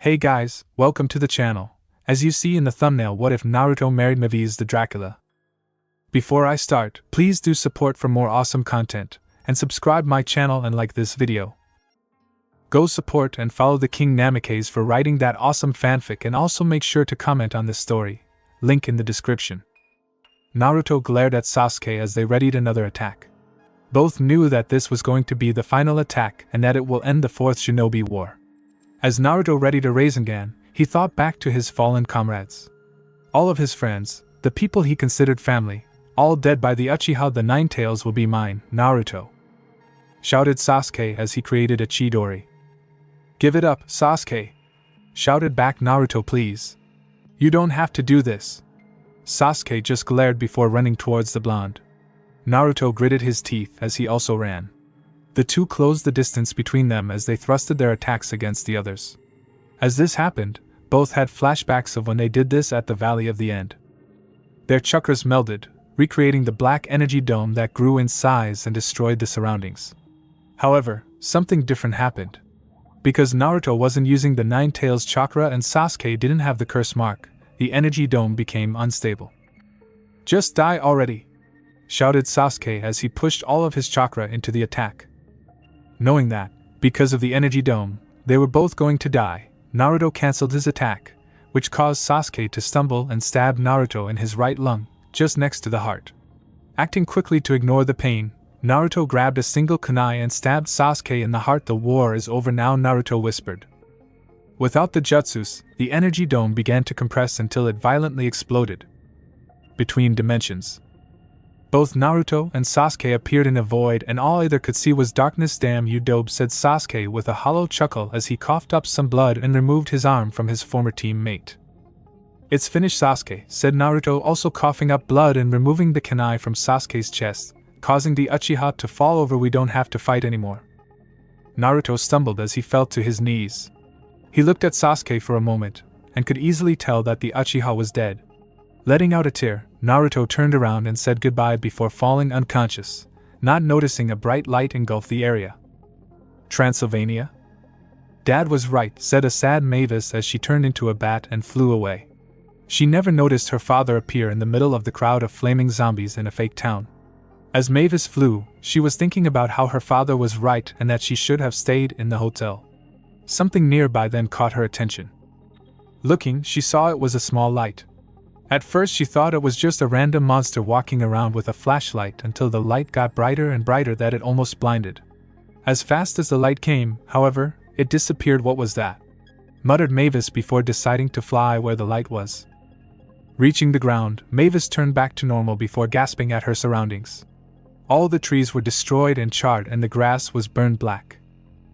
Hey guys, welcome to the channel. As you see in the thumbnail, what if Naruto married Mavis the Dracula? Before I start, please do support for more awesome content, and subscribe my channel and like this video. Go support and follow the King Namikaze for writing that awesome fanfic, and also make sure to comment on this story. Link in the description. Naruto glared at Sasuke as they readied another attack. Both knew that this was going to be the final attack and that it will end the Fourth Shinobi War. As Naruto readied a Rasengan, he thought back to his fallen comrades. All of his friends, the people he considered family, all dead by the Uchiha. The Nine Tails will be mine, Naruto, shouted Sasuke as he created a Chidori. Give it up, Sasuke, shouted back Naruto. Please. You don't have to do this. Sasuke just glared before running towards the blonde. Naruto gritted his teeth as he also ran. The two closed the distance between them as they thrusted their attacks against the others. As this happened, both had flashbacks of when they did this at the Valley of the End. Their chakras melded, recreating the black energy dome that grew in size and destroyed the surroundings. However, something different happened. Because Naruto wasn't using the Nine Tails chakra and Sasuke didn't have the curse mark, the energy dome became unstable. Just die already, shouted Sasuke as he pushed all of his chakra into the attack. Knowing that, because of the energy dome, they were both going to die, Naruto cancelled his attack, which caused Sasuke to stumble and stab Naruto in his right lung, just next to the heart. Acting quickly to ignore the pain, Naruto grabbed a single kunai and stabbed Sasuke in the heart. The war is over now, Naruto whispered. Without the jutsus, the energy dome began to compress until it violently exploded. Between dimensions. Both Naruto and Sasuke appeared in a void, and all either could see was darkness. Damn you dope, said Sasuke with a hollow chuckle as he coughed up some blood and removed his arm from his former teammate. It's finished, Sasuke, said Naruto, also coughing up blood and removing the kunai from Sasuke's chest, causing the Uchiha to fall over. We don't have to fight anymore. Naruto stumbled as he fell to his knees. He looked at Sasuke for a moment, and could easily tell that the Uchiha was dead. Letting out a tear, Naruto turned around and said goodbye before falling unconscious, not noticing a bright light engulf the area. Transylvania? Dad was right, said a sad Mavis as she turned into a bat and flew away. She never noticed her father appear in the middle of the crowd of flaming zombies in a fake town. As Mavis flew, she was thinking about how her father was right and that she should have stayed in the hotel. Something nearby then caught her attention. Looking, she saw it was a small light. At first she thought it was just a random monster walking around with a flashlight until the light got brighter and brighter that it almost blinded. As fast as the light came, however, it disappeared. What was that? Muttered Mavis before deciding to fly where the light was. Reaching the ground, Mavis turned back to normal before gasping at her surroundings. All the trees were destroyed and charred and the grass was burned black.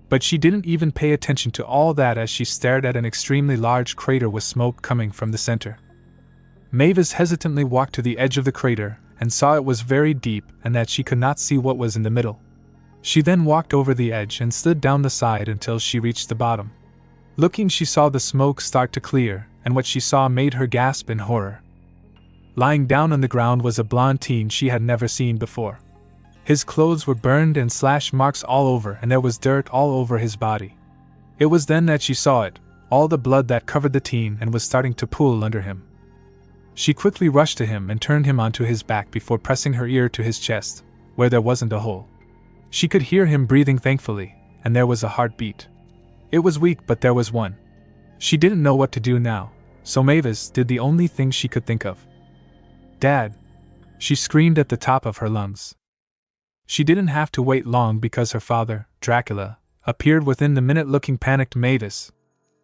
But she didn't even pay attention to all that as she stared at an extremely large crater with smoke coming from the center. Mavis hesitantly walked to the edge of the crater and saw it was very deep and that she could not see what was in the middle. She then walked over the edge and slid down the side until she reached the bottom. Looking, she saw the smoke start to clear, and what she saw made her gasp in horror. Lying down on the ground was a blonde teen she had never seen before. His clothes were burned and slash marks all over, and there was dirt all over his body. It was then that she saw it, all the blood that covered the teen and was starting to pool under him. She quickly rushed to him and turned him onto his back before pressing her ear to his chest, where there wasn't a hole. She could hear him breathing thankfully, and there was a heartbeat. It was weak, but there was one. She didn't know what to do now, so Mavis did the only thing she could think of. Dad! She screamed at the top of her lungs. She didn't have to wait long because her father, Dracula, appeared within the minute. Looking panicked Mavis.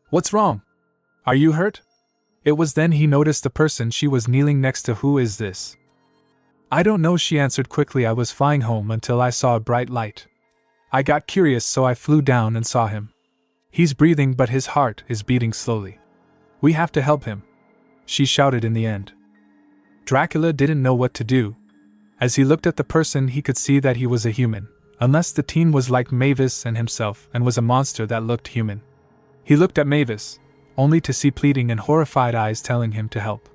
What's wrong? Are you hurt? It was then he noticed the person she was kneeling next to. Who is this? I don't know, she answered quickly. I was flying home until I saw a bright light. I got curious, so I flew down and saw him. He's breathing, but his heart is beating slowly. We have to help him, she shouted in the end. Dracula didn't know what to do. As he looked at the person, he could see that he was a human, unless the teen was like Mavis and himself and was a monster that looked human. He looked at Mavis, only to see pleading and horrified eyes telling him to help.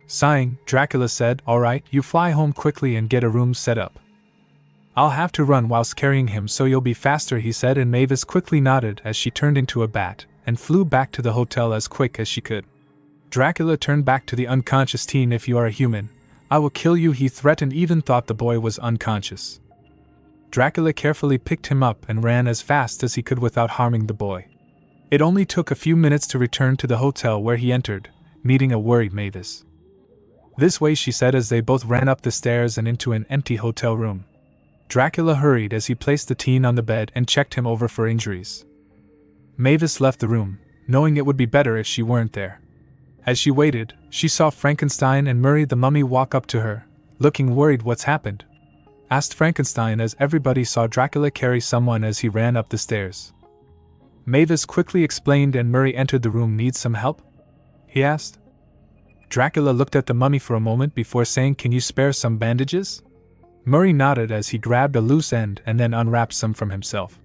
Sighing, Dracula said, "All right, you fly home quickly and get a room set up. I'll have to run whilst carrying him, so you'll be faster," he said, and Mavis quickly nodded as she turned into a bat, and flew back to the hotel as quick as she could. Dracula turned back to the unconscious teen. "If you are a human, I will kill you," he threatened, even thought the boy was unconscious. Dracula carefully picked him up and ran as fast as he could without harming the boy. It only took a few minutes to return to the hotel where he entered, meeting a worried Mavis. "This way," she said as they both ran up the stairs and into an empty hotel room. Dracula hurried as he placed the teen on the bed and checked him over for injuries. Mavis left the room, knowing it would be better if she weren't there. As she waited, she saw Frankenstein and Murray the mummy walk up to her, looking worried. "What's happened?" asked Frankenstein as everybody saw Dracula carry someone as he ran up the stairs. Mavis quickly explained and Murray entered the room. "Need some help?" he asked. Dracula looked at the mummy for a moment before saying, "Can you spare some bandages?" Murray nodded as he grabbed a loose end and then unwrapped some from himself.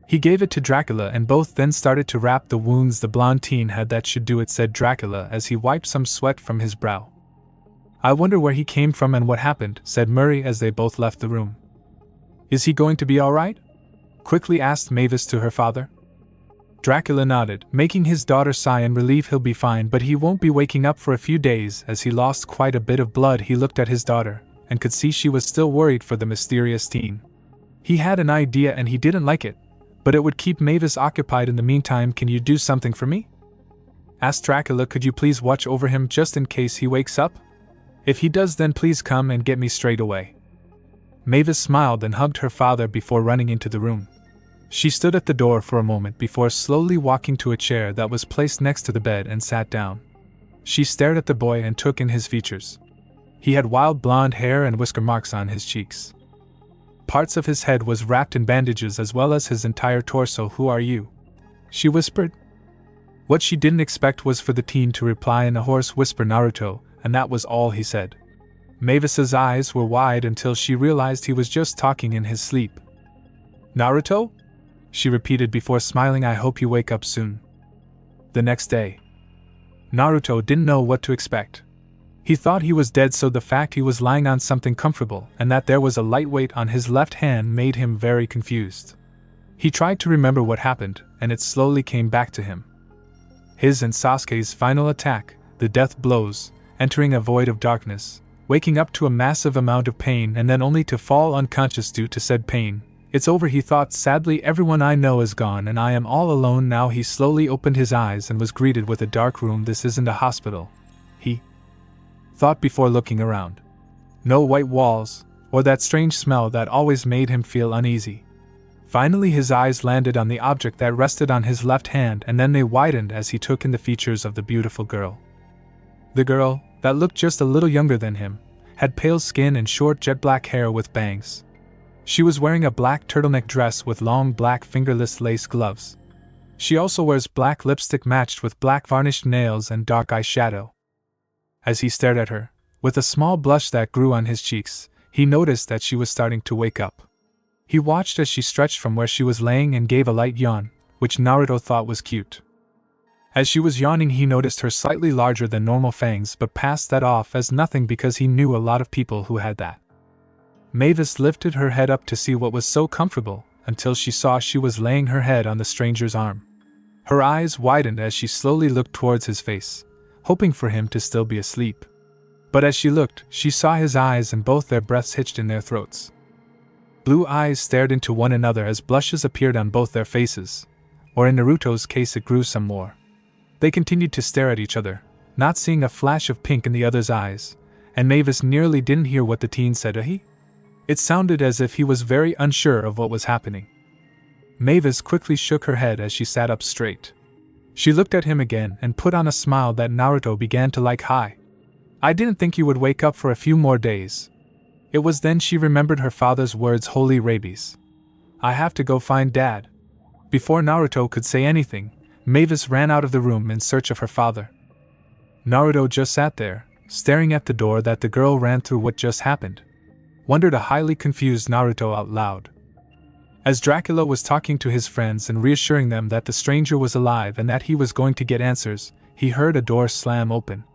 He gave it to Dracula and both then started to wrap the wounds the blonde teen had. "That should do it," said Dracula as he wiped some sweat from his brow. "I wonder where he came from and what happened," said Murray as they both left the room. "Is he going to be all right?" quickly asked Mavis to her father. Dracula nodded, making his daughter sigh in relief. "He'll be fine, but he won't be waking up for a few days," as he lost quite a bit of blood. He looked at his daughter and could see she was still worried for the mysterious teen. He had an idea and he didn't like it, but it would keep Mavis occupied in the meantime. "Can you do something for me?" asked Dracula. "Could you please watch over him just in case he wakes up? If he does, then please come and get me straight away." Mavis smiled and hugged her father before running into the room. She stood at the door for a moment before slowly walking to a chair that was placed next to the bed and sat down. She stared at the boy and took in his features. He had wild blonde hair and whisker marks on his cheeks. Parts of his head was wrapped in bandages as well as his entire torso. "Who are you?" she whispered. What she didn't expect was for the teen to reply in a hoarse whisper, "Naruto," and that was all he said. Mavis's eyes were wide until she realized he was just talking in his sleep. "Naruto?" she repeated before smiling. "I hope you wake up soon." The next day, Naruto didn't know what to expect. He thought he was dead, so the fact he was lying on something comfortable and that there was a light weight on his left hand made him very confused. He tried to remember what happened, and it slowly came back to him. His and Sasuke's final attack, the death blows, entering a void of darkness, waking up to a massive amount of pain and then only to fall unconscious due to said pain. "It's over," he thought sadly. "Everyone I know is gone and I am all alone now." He slowly opened his eyes and was greeted with a dark room. "This isn't a hospital," he thought before looking around. No white walls, or that strange smell that always made him feel uneasy. Finally his eyes landed on the object that rested on his left hand, and then they widened as he took in the features of the beautiful girl. The girl, that looked just a little younger than him, had pale skin and short jet black hair with bangs. She was wearing a black turtleneck dress with long black fingerless lace gloves. She also wears black lipstick matched with black varnished nails and dark eyeshadow. As he stared at her, with a small blush that grew on his cheeks, he noticed that she was starting to wake up. He watched as she stretched from where she was laying and gave a light yawn, which Naruto thought was cute. As she was yawning, he noticed her slightly larger than normal fangs, but passed that off as nothing because he knew a lot of people who had that. Mavis lifted her head up to see what was so comfortable, until she saw she was laying her head on the stranger's arm. Her eyes widened as she slowly looked towards his face, hoping for him to still be asleep. But as she looked, she saw his eyes and both their breaths hitched in their throats. Blue eyes stared into one another as blushes appeared on both their faces, or in Naruto's case it grew some more. They continued to stare at each other, not seeing a flash of pink in the other's eyes, and Mavis nearly didn't hear what the teen said. "He?" It sounded as if he was very unsure of what was happening. Mavis quickly shook her head as she sat up straight. She looked at him again and put on a smile that Naruto began to like. "Hi. I didn't think you would wake up for a few more days." It was then she remembered her father's words, "Holy rabies. I have to go find Dad." Before Naruto could say anything, Mavis ran out of the room in search of her father. Naruto just sat there, staring at the door that the girl ran through. "What just happened?" wondered a highly confused Naruto out loud. As Dracula was talking to his friends and reassuring them that the stranger was alive and that he was going to get answers, he heard a door slam open.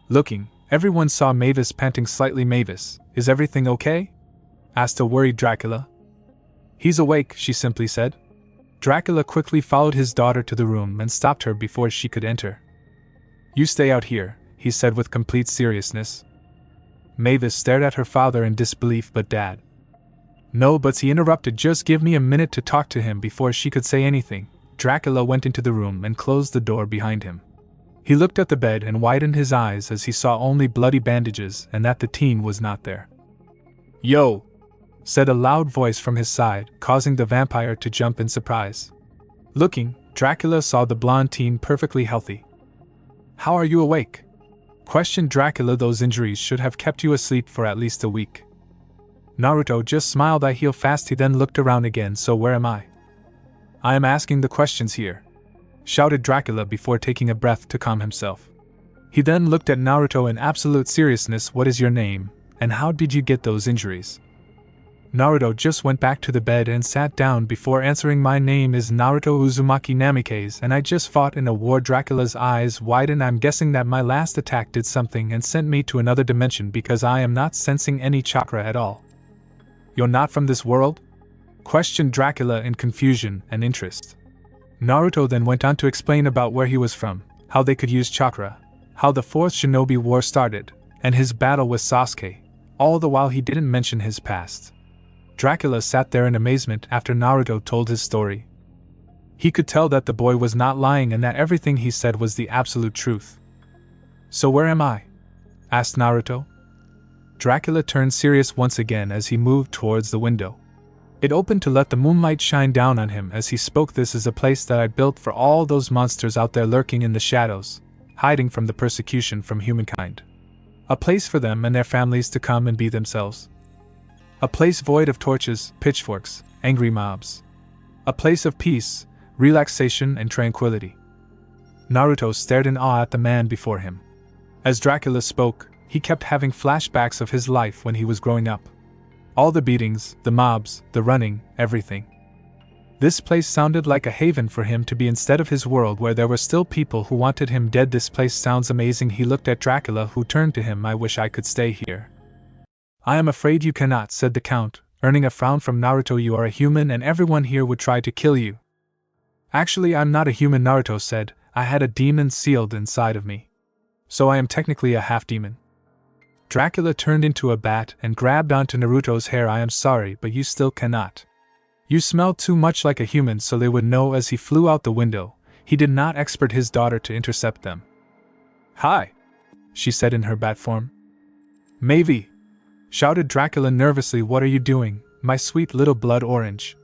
Looking, everyone saw Mavis panting slightly. "Mavis, is everything okay?" asked a worried Dracula. "He's awake," she simply said. Dracula quickly followed his daughter to the room and stopped her before she could enter. "You stay out here," he said with complete seriousness. Mavis stared at her father in disbelief, but Dad. "No, but," he interrupted, "just give me a minute to talk to him." Before she could say anything, Dracula went into the room and closed the door behind him. He looked at the bed and widened his eyes as he saw only bloody bandages and that the teen was not there. "Yo!" said a loud voice from his side, causing the vampire to jump in surprise. Looking, Dracula saw the blonde teen perfectly healthy. "How are you awake?" questioned Dracula. "Those injuries should have kept you asleep for at least a week." Naruto just smiled. "I heal fast." He then looked around again. "So where am I?" "I am asking the questions here," shouted Dracula before taking a breath to calm himself. He then looked at Naruto in absolute seriousness. "What is your name, and how did you get those injuries?" Naruto just went back to the bed and sat down before answering. "My name is Naruto Uzumaki Namikaze, and I just fought in a war." Dracula's eyes widened. "I'm guessing that my last attack did something and sent me to another dimension, because I am not sensing any chakra at all." "You're not from this world?" questioned Dracula in confusion and interest. Naruto then went on to explain about where he was from, how they could use chakra, how the Fourth Shinobi War started, and his battle with Sasuke, all the while he didn't mention his past. Dracula sat there in amazement after Naruto told his story. He could tell that the boy was not lying and that everything he said was the absolute truth. "So where am I?" asked Naruto. Dracula turned serious once again as he moved towards the window. It opened to let the moonlight shine down on him as he spoke. "This is a place that I built for all those monsters out there lurking in the shadows, hiding from the persecution from humankind. A place for them and their families to come and be themselves. A place void of torches, pitchforks, angry mobs. A place of peace, relaxation, and tranquility." Naruto stared in awe at the man before him. As Dracula spoke, he kept having flashbacks of his life when he was growing up. All the beatings, the mobs, the running, everything. This place sounded like a haven for him to be instead of his world where there were still people who wanted him dead. "This place sounds amazing." He looked at Dracula, who turned to him. "I wish I could stay here." "I am afraid you cannot," said the Count, earning a frown from Naruto. "You are a human and everyone here would try to kill you." "Actually, I'm not a human," Naruto said. "I had a demon sealed inside of me. So I am technically a half-demon." Dracula turned into a bat and grabbed onto Naruto's hair. "I am sorry, but you still cannot. You smell too much like a human, so they would know." As he flew out the window, he did not expect his daughter to intercept them. "Hi," she said in her bat form. "Mavis," shouted Dracula nervously. "What are you doing, my sweet little blood orange?"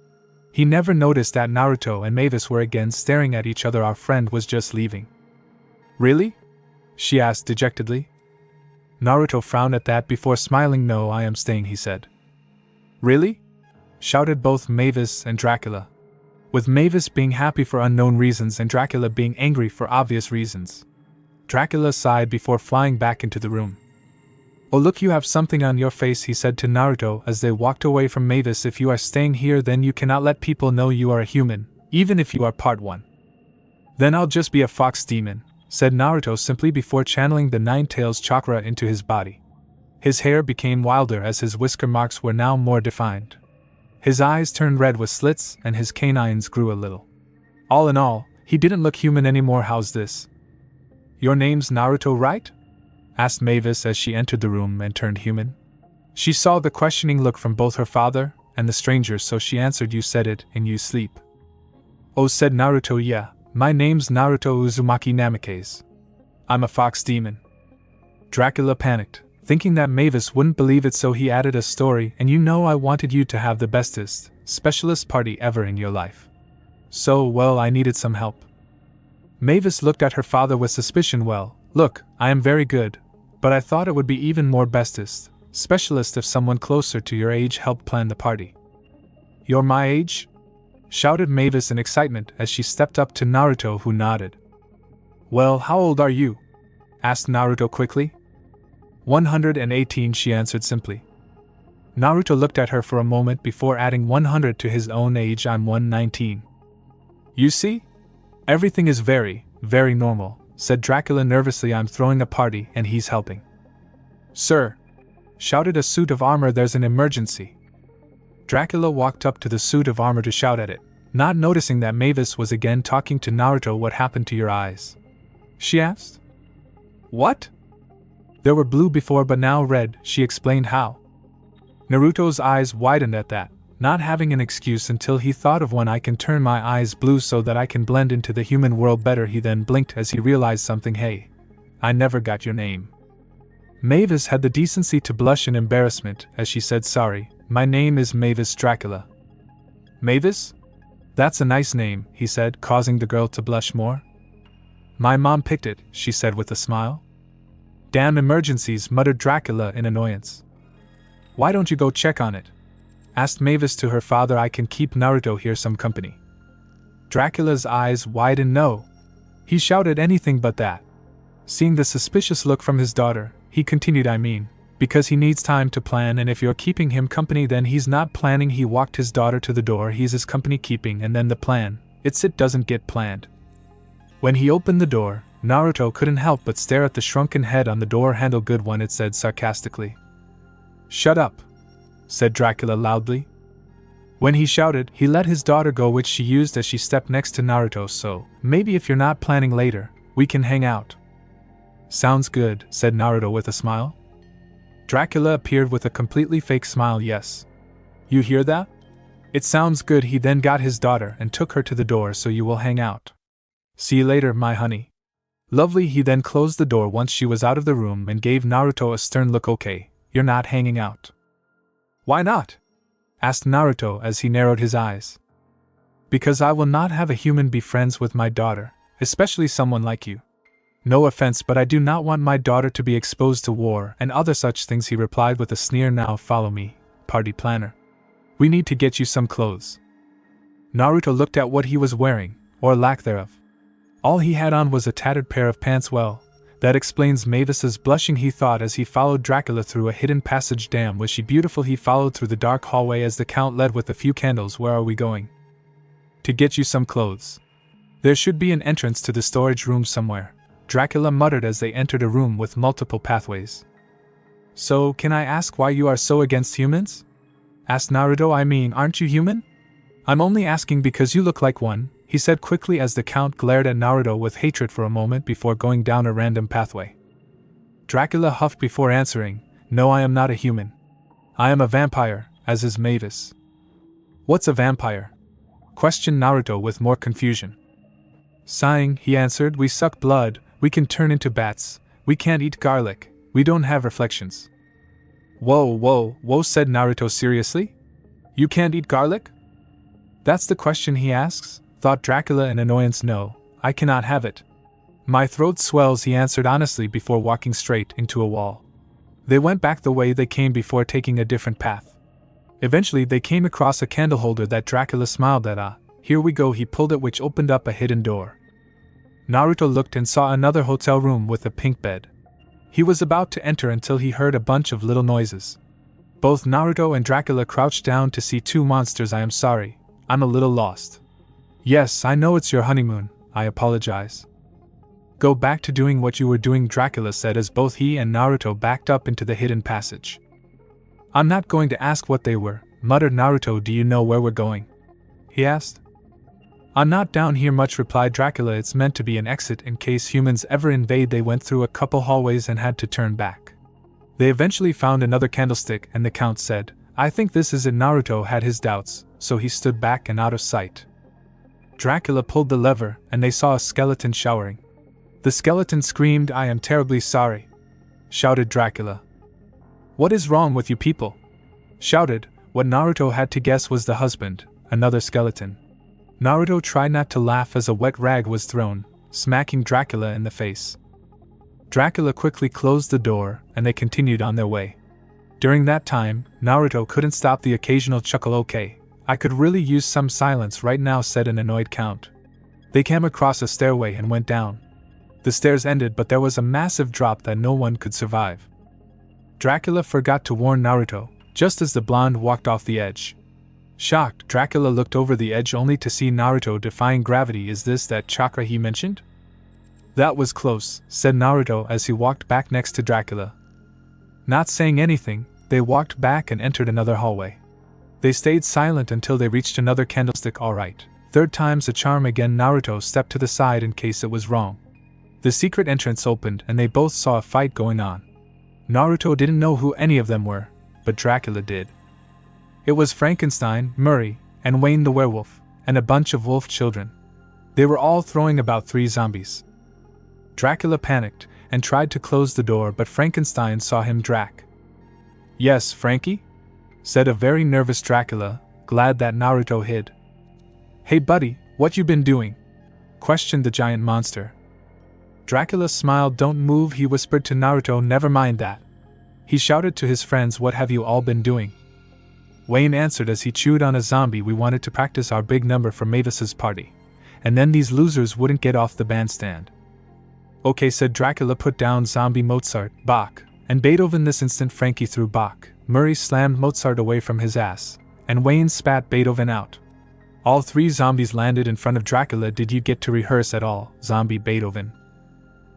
He never noticed that Naruto and Mavis were again staring at each other. "Our friend was just leaving." "Really?" she asked dejectedly. Naruto frowned at that before smiling. "No, I am staying," he said. "Really?" shouted both Mavis and Dracula, with Mavis being happy for unknown reasons and Dracula being angry for obvious reasons. Dracula sighed before flying back into the room. "Oh, look, you have something on your face," he said to Naruto as they walked away from Mavis. "If you are staying here, then you cannot let people know you are a human, even if you are part one." "Then I'll just be a fox demon," said Naruto simply before channeling the Nine-Tails chakra into his body. His hair became wilder as his whisker marks were now more defined. His eyes turned red with slits and his canines grew a little. All in all, he didn't look human anymore. "How's this?" "Your name's Naruto, right?" asked Mavis as she entered the room and turned human. She saw the questioning look from both her father and the stranger, so she answered, "You said it in your sleep." "Oh," said Naruto, "Yeah, my name's Naruto Uzumaki Namikaze. I'm a fox demon." Dracula panicked, thinking that Mavis wouldn't believe it, so he added a story. "And you know I wanted you to have the bestest, specialist party ever in your life. So, well, I needed some help." Mavis looked at her father with suspicion. "Well, look, I am very good, but I thought it would be even more bestest, specialist if someone closer to your age helped plan the party." "You're my age?" shouted Mavis in excitement as she stepped up to Naruto, who nodded. "Well, how old are you?" asked Naruto quickly. 118, she answered simply. Naruto looked at her for a moment before adding 100 to his own age. "I'm 119. "You see? Everything is very, very normal," said Dracula nervously. "I'm throwing a party and he's helping." "Sir!" shouted a suit of armor. "There's an emergency." Dracula walked up to the suit of armor to shout at it. Not noticing that Mavis was again talking to Naruto. What happened to your eyes? She asked. What? They were blue before but now red, she explained how. Naruto's eyes widened at that, not having an excuse until he thought of when I can turn my eyes blue so that I can blend into the human world better. He then blinked as he realized something. Hey, I never got your name. Mavis had the decency to blush in embarrassment as she said, sorry, my name is Mavis Dracula. Mavis? That's a nice name, he said, causing the girl to blush more. My mom picked it, she said with a smile. Damn emergencies, muttered Dracula in annoyance. Why don't you go check on it? Asked Mavis to her father. I can keep Naruto here some company. Dracula's eyes widened. No. He shouted anything but that. Seeing the suspicious look from his daughter, he continued, I mean, because he needs time to plan, and if you're keeping him company then he's not planning. He walked his daughter to the door. He's his company keeping, and then the plan, it doesn't get planned. When he opened the door, Naruto couldn't help but stare at the shrunken head on the door handle. Good one, it said sarcastically. Shut up, said Dracula loudly. When he shouted, he let his daughter go, which she used as she stepped next to Naruto. So, maybe if you're not planning later, we can hang out. Sounds good, said Naruto with a smile. Dracula appeared with a completely fake smile. Yes. You hear that? It sounds good. He then got his daughter and took her to the door. So you will hang out. See you later, my honey. Lovely. He then closed the door once she was out of the room and gave Naruto a stern look. Okay, you're not hanging out. Why not? Asked Naruto as he narrowed his eyes. Because I will not have a human be friends with my daughter, especially someone like you. No offense, but I do not want my daughter to be exposed to war and other such things, he replied with a sneer. Now follow me, party planner. We need to get you some clothes. Naruto looked at what he was wearing, or lack thereof. All he had on was a tattered pair of pants. Well, that explains Mavis's blushing, he thought as he followed Dracula through a hidden passage. Damn, was she beautiful. He followed through the dark hallway as the count led with a few candles. Where are we going? To get you some clothes. There should be an entrance to the storage room somewhere, Dracula muttered as they entered a room with multiple pathways. So, can I ask why you are so against humans? Asked Naruto. I mean, aren't you human? I'm only asking because you look like one, he said quickly as the count glared at Naruto with hatred for a moment before going down a random pathway. Dracula huffed before answering, No, I am not a human. I am a vampire, as is Mavis. What's a vampire? Questioned Naruto with more confusion. Sighing, he answered, We suck blood, we can turn into bats, we can't eat garlic, we don't have reflections. Whoa, said Naruto seriously? You can't eat garlic? That's the question he asks, thought Dracula in annoyance. No, I cannot have it. My throat swells, he answered honestly before walking straight into a wall. They went back the way they came before taking a different path. Eventually they came across a candle holder that Dracula smiled at. Ah, here we go. He pulled it, which opened up a hidden door. Naruto looked and saw another hotel room with a pink bed. He was about to enter until he heard a bunch of little noises. Both Naruto and Dracula crouched down to see two monsters. I am sorry, I'm a little lost. Yes, I know it's your honeymoon, I apologize. Go back to doing what you were doing, Dracula said as both he and Naruto backed up into the hidden passage. I'm not going to ask what they were, muttered Naruto. Do you know where we're going? He asked. I'm not down here much, replied Dracula. It's meant to be an exit in case humans ever invade. They went through a couple hallways and had to turn back. They eventually found another candlestick and the count said, I think this is it. Naruto had his doubts, so he stood back and out of sight. Dracula pulled the lever and they saw a skeleton showering. The skeleton screamed, I am terribly sorry, shouted Dracula. What is wrong with you people? Shouted what Naruto had to guess was the husband, another skeleton. Naruto tried not to laugh as a wet rag was thrown, smacking Dracula in the face. Dracula quickly closed the door, and they continued on their way. During that time, Naruto couldn't stop the occasional chuckle. Okay, I could really use some silence right now, said an annoyed count. They came across a stairway and went down. The stairs ended, but there was a massive drop that no one could survive. Dracula forgot to warn Naruto, just as the blonde walked off the edge. Shocked, Dracula looked over the edge only to see Naruto defying gravity. Is this that chakra he mentioned? That was close, said Naruto as he walked back next to Dracula. Not saying anything, they walked back and entered another hallway. They stayed silent until they reached another candlestick. Alright, Third time's a charm again. Naruto stepped to the side in case it was wrong. The secret entrance opened and they both saw a fight going on. Naruto didn't know who any of them were, but Dracula did. It was Frankenstein, Murray, and Wayne the werewolf, and a bunch of wolf children. They were all throwing about 3 zombies. Dracula panicked and tried to close the door, but Frankenstein saw him. "Yes, Frankie?" said a very nervous Dracula, glad that Naruto hid. "Hey buddy, what you been doing?" questioned the giant monster. Dracula smiled. "Don't move," he whispered to Naruto. "Never mind that." He shouted to his friends, "What have you all been doing?" Wayne answered as he chewed on a zombie. "We wanted to practice our big number for Mavis's party, and then these losers wouldn't get off the bandstand." "Okay," said Dracula. "Put down zombie Mozart, Bach, and Beethoven." This instant Frankie threw Bach, Murray slammed Mozart away from his ass, and Wayne spat Beethoven out. All 3 zombies landed in front of Dracula. "Did you get to rehearse at all, zombie Beethoven?"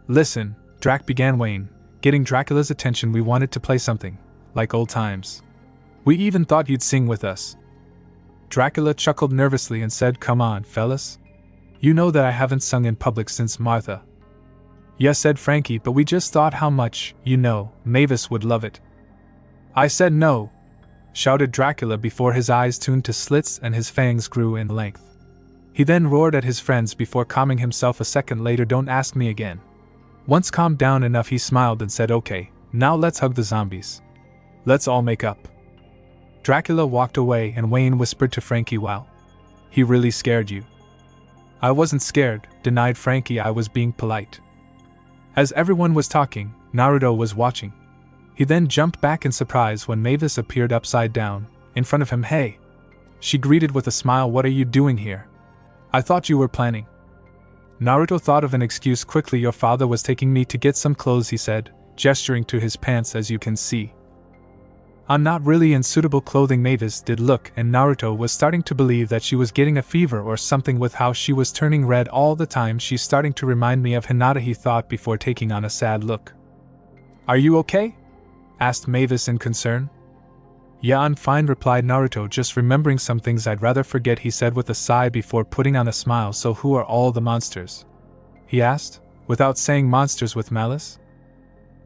"Listen, Drac," began Wayne, getting Dracula's attention. "We wanted to play something, like old times. We even thought you'd sing with us." Dracula chuckled nervously and said, "Come on, fellas. You know that I haven't sung in public since Martha." "Yes," said Frankie, "but we just thought how much, Mavis would love it." "I said no!" shouted Dracula before his eyes tuned to slits and his fangs grew in length. He then roared at his friends before calming himself a second later. "Don't ask me again." Once calmed down enough, he smiled and said, "Okay, now let's hug the zombies. Let's all make up." Dracula walked away and Wayne whispered to Frankie, "Wow. He really scared you." "I wasn't scared," denied Frankie. "I was being polite." As everyone was talking, Naruto was watching. He then jumped back in surprise when Mavis appeared upside down, in front of him. "Hey!" she greeted with a smile. "What are you doing here? I thought you were planning." Naruto thought of an excuse quickly. "Your father was taking me to get some clothes," he said, gesturing to his pants. "As you can see, I'm not really in suitable clothing." Mavis did look, and Naruto was starting to believe that she was getting a fever or something with how she was turning red all the time. "She's starting to remind me of Hinata," he thought before taking on a sad look. "Are you okay?" asked Mavis in concern. "Yeah, I'm fine," replied Naruto, "just remembering some things I'd rather forget," he said with a sigh before putting on a smile. "So who are all the monsters?" he asked, without saying monsters with malice.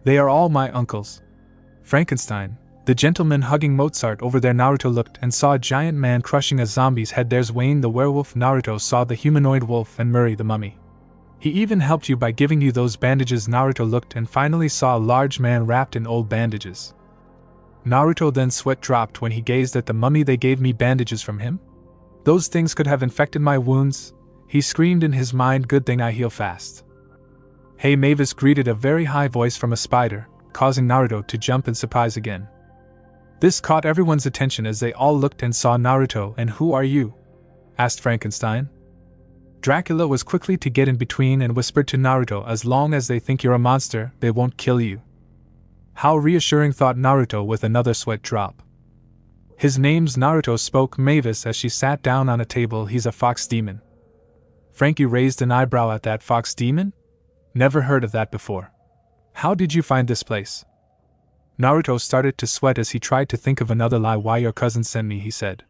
"They are all my uncles. Frankenstein, the gentleman hugging Mozart over there." Naruto looked and saw a giant man crushing a zombie's head. "There's Wayne the werewolf." Naruto saw the humanoid wolf, and Murray the mummy. "He even helped you by giving you those bandages." Naruto looked and finally saw a large man wrapped in old bandages. Naruto then sweat dropped when he gazed at the mummy. "They gave me bandages from him? Those things could have infected my wounds," he screamed in his mind. "Good thing I heal fast." "Hey!" Mavis greeted a very high voice from a spider, causing Naruto to jump in surprise again. This caught everyone's attention as they all looked and saw Naruto. "And who are you?" asked Frankenstein. Dracula was quickly to get in between and whispered to Naruto, "As long as they think you're a monster, they won't kill you." How reassuring, thought Naruto with another sweat drop. "His name's Naruto," spoke Mavis as she sat down on a table. "He's a fox demon." Frankie raised an eyebrow at that. "Fox demon? Never heard of that before. How did you find this place?" Naruto started to sweat as he tried to think of another lie. "Why, your cousin sent me," he said.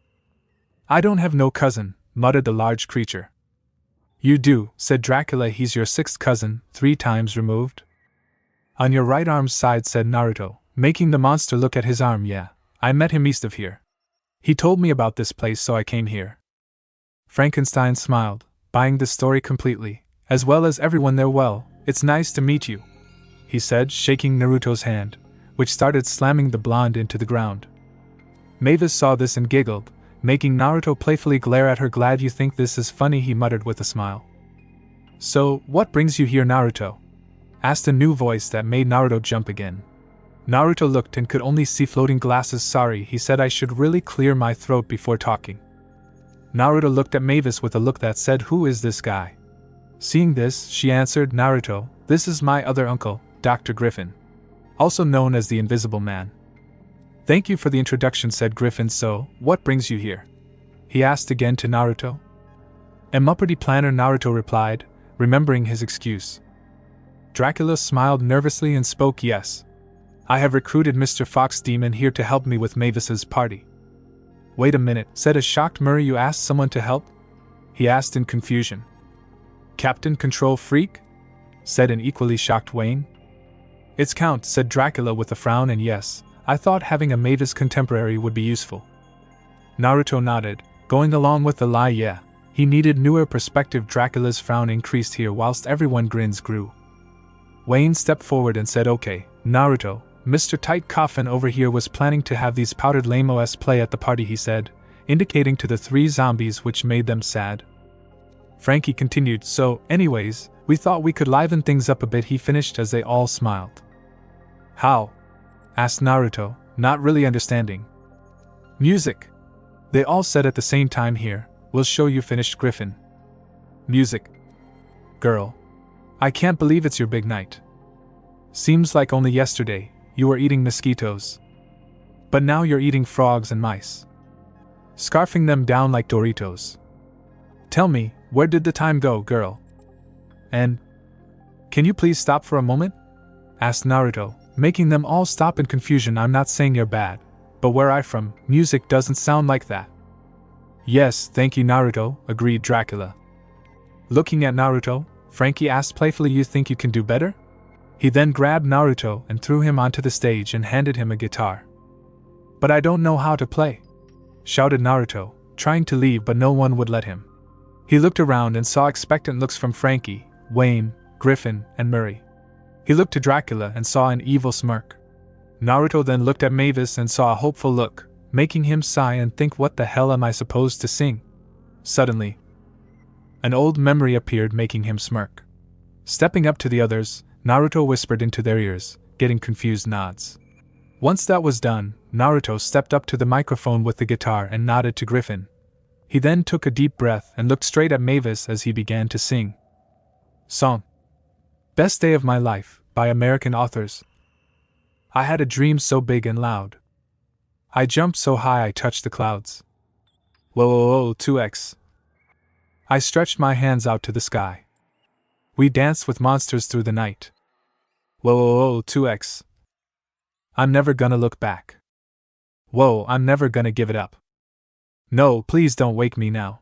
"I don't have no cousin," muttered the large creature. "You do," said Dracula. "He's your 6th cousin, 3 times removed." "On your right arm's side," said Naruto, making the monster look at his arm. "Yeah, I met him east of here. He told me about this place, so I came here." Frankenstein smiled, buying the story completely, as well as everyone there. "Well, it's nice to meet you," he said, shaking Naruto's hand, which started slamming the blonde into the ground. Mavis saw this and giggled, making Naruto playfully glare at her. "Glad you think this is funny," he muttered with a smile. "So, what brings you here, Naruto?" asked a new voice that made Naruto jump again. Naruto looked and could only see floating glasses. "Sorry," he said, "I should really clear my throat before talking." Naruto looked at Mavis with a look that said, "Who is this guy?" Seeing this, she answered, "Naruto, this is my other uncle, Dr. Griffin, also known as the Invisible Man." "Thank you for the introduction," said Griffin. "So, what brings you here?" he asked again to Naruto. "A Mupperty planner," Naruto replied, remembering his excuse. Dracula smiled nervously and spoke. "Yes. I have recruited Mr. Fox Demon here to help me with Mavis's party." "Wait a minute," said a shocked Murray. "You asked someone to help?" he asked in confusion. Captain Control Freak? Said an equally shocked Wayne. It's Count, said Dracula with a frown, and yes, I thought having a mavis contemporary would be useful. Naruto nodded, going along with the lie. Yeah, he needed newer perspective. Dracula's frown increased here whilst everyone's grins grew. Wayne stepped forward and said, okay, Naruto, Mr. Tight Coffin over here was planning to have these powdered lame-os play at the party, he said, indicating to the 3 zombies, which made them sad. Frankie continued, so, anyways, we thought we could liven things up a bit, he finished as they all smiled. How? Asked Naruto, not really understanding. Music. They all said at the same time. Here, we'll show you, finished Griffin. Music. Girl. I can't believe it's your big night. Seems like only yesterday you were eating mosquitoes. But now you're eating frogs and mice. Scarfing them down like Doritos. Tell me, where did the time go, girl? And can you please stop for a moment? Asked Naruto, making them all stop in confusion. I'm not saying you're bad, but where I'm from, music doesn't sound like that. Yes, thank you, Naruto, agreed Dracula. Looking at Naruto, Frankie asked playfully, you think you can do better? He then grabbed Naruto and threw him onto the stage and handed him a guitar. But I don't know how to play, shouted Naruto, trying to leave but no one would let him. He looked around and saw expectant looks from Frankie, Wayne, Griffin, and Murray. He looked to Dracula and saw an evil smirk. Naruto then looked at Mavis and saw a hopeful look, making him sigh and think, what the hell am I supposed to sing? Suddenly, an old memory appeared, making him smirk. Stepping up to the others, Naruto whispered into their ears, getting confused nods. Once that was done, Naruto stepped up to the microphone with the guitar and nodded to Griffin. He then took a deep breath and looked straight at Mavis as he began to sing. Song. Best Day of My Life, by American authors. I had a dream so big and loud. I jumped so high I touched the clouds. Whoa, whoa, whoa, 2x. I stretched my hands out to the sky. We danced with monsters through the night. Whoa, whoa, whoa, 2x. I'm never gonna look back. Whoa, I'm never gonna give it up. No, please don't wake me now.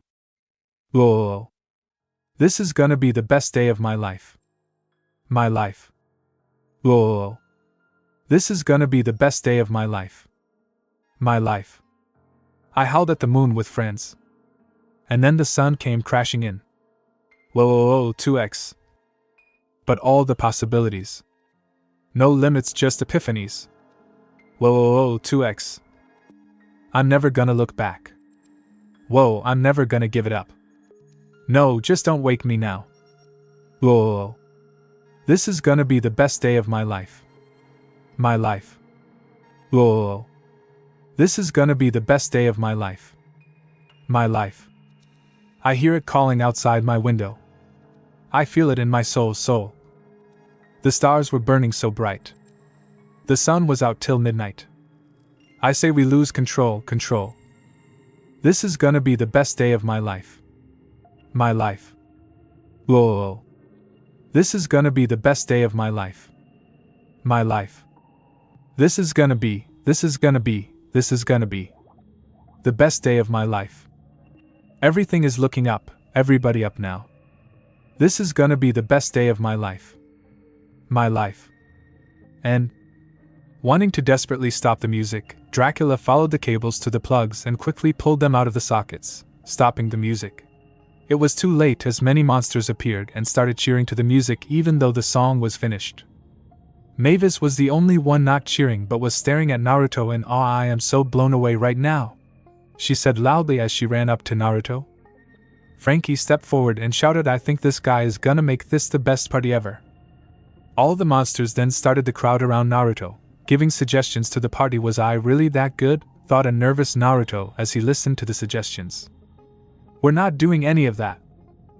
Whoa, whoa, whoa. This is gonna be the best day of my life. My life. Whoa, whoa, whoa. This is gonna be the best day of my life. My life. I howled at the moon with friends. And then the sun came crashing in. Whoa, whoa, whoa, 2x. But all the possibilities. No limits, just epiphanies. Whoa, whoa, whoa, 2x. I'm never gonna look back. Whoa, I'm never gonna give it up. No, just don't wake me now. Whoa, whoa, whoa. This is gonna be the best day of my life. My life. Whoa, whoa, whoa. This is gonna be the best day of my life. My life. I hear it calling outside my window. I feel it in my soul. The stars were burning so bright. The sun was out till midnight. I say we lose control. This is gonna be the best day of my life. My life. Whoa, whoa, whoa. This is gonna be the best day of my life. My life. This is gonna be the best day of my life. Everything is looking up, everybody up now. This is gonna be the best day of my life. My life. And, wanting to desperately stop the music, Dracula followed the cables to the plugs and quickly pulled them out of the sockets, stopping the music. It was too late as many monsters appeared and started cheering to the music even though the song was finished. Mavis was the only one not cheering but was staring at Naruto in awe. I am so blown away right now, she said loudly as she ran up to Naruto. Frankie stepped forward and shouted, I think this guy is gonna make this the best party ever. All the monsters then started the crowd around Naruto, giving suggestions to the party. Was I really that good? Thought a nervous Naruto as he listened to the suggestions. We're not doing any of that,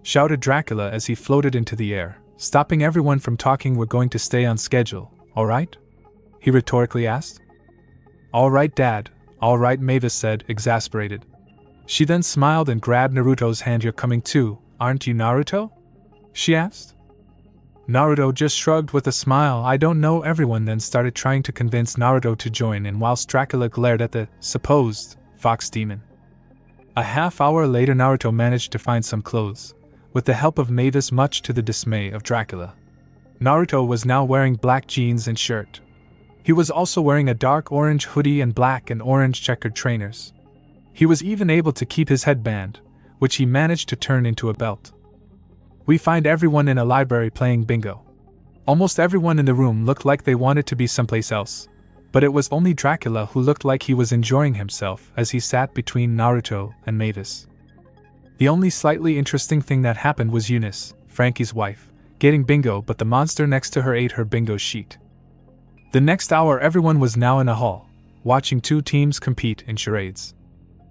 shouted Dracula as he floated into the air, stopping everyone from talking. We're going to stay on schedule, alright? He rhetorically asked. Alright, Dad, alright, Mavis said, exasperated. She then smiled and grabbed Naruto's hand. You're coming too, aren't you, Naruto? She asked. Naruto just shrugged with a smile. I don't know. Everyone then started trying to convince Naruto to join in whilst Dracula glared at the supposed fox demon. A half hour later, Naruto managed to find some clothes, with the help of Mavis, much to the dismay of Dracula. Naruto was now wearing black jeans and shirt. He was also wearing a dark orange hoodie and black and orange checkered trainers. He was even able to keep his headband, which he managed to turn into a belt. We find everyone in a library playing bingo. Almost everyone in the room looked like they wanted to be someplace else, but it was only Dracula who looked like he was enjoying himself as he sat between Naruto and Mavis. The only slightly interesting thing that happened was Eunice, Frankie's wife, getting bingo, but the monster next to her ate her bingo sheet. The next hour, everyone was now in a hall, watching two teams compete in charades.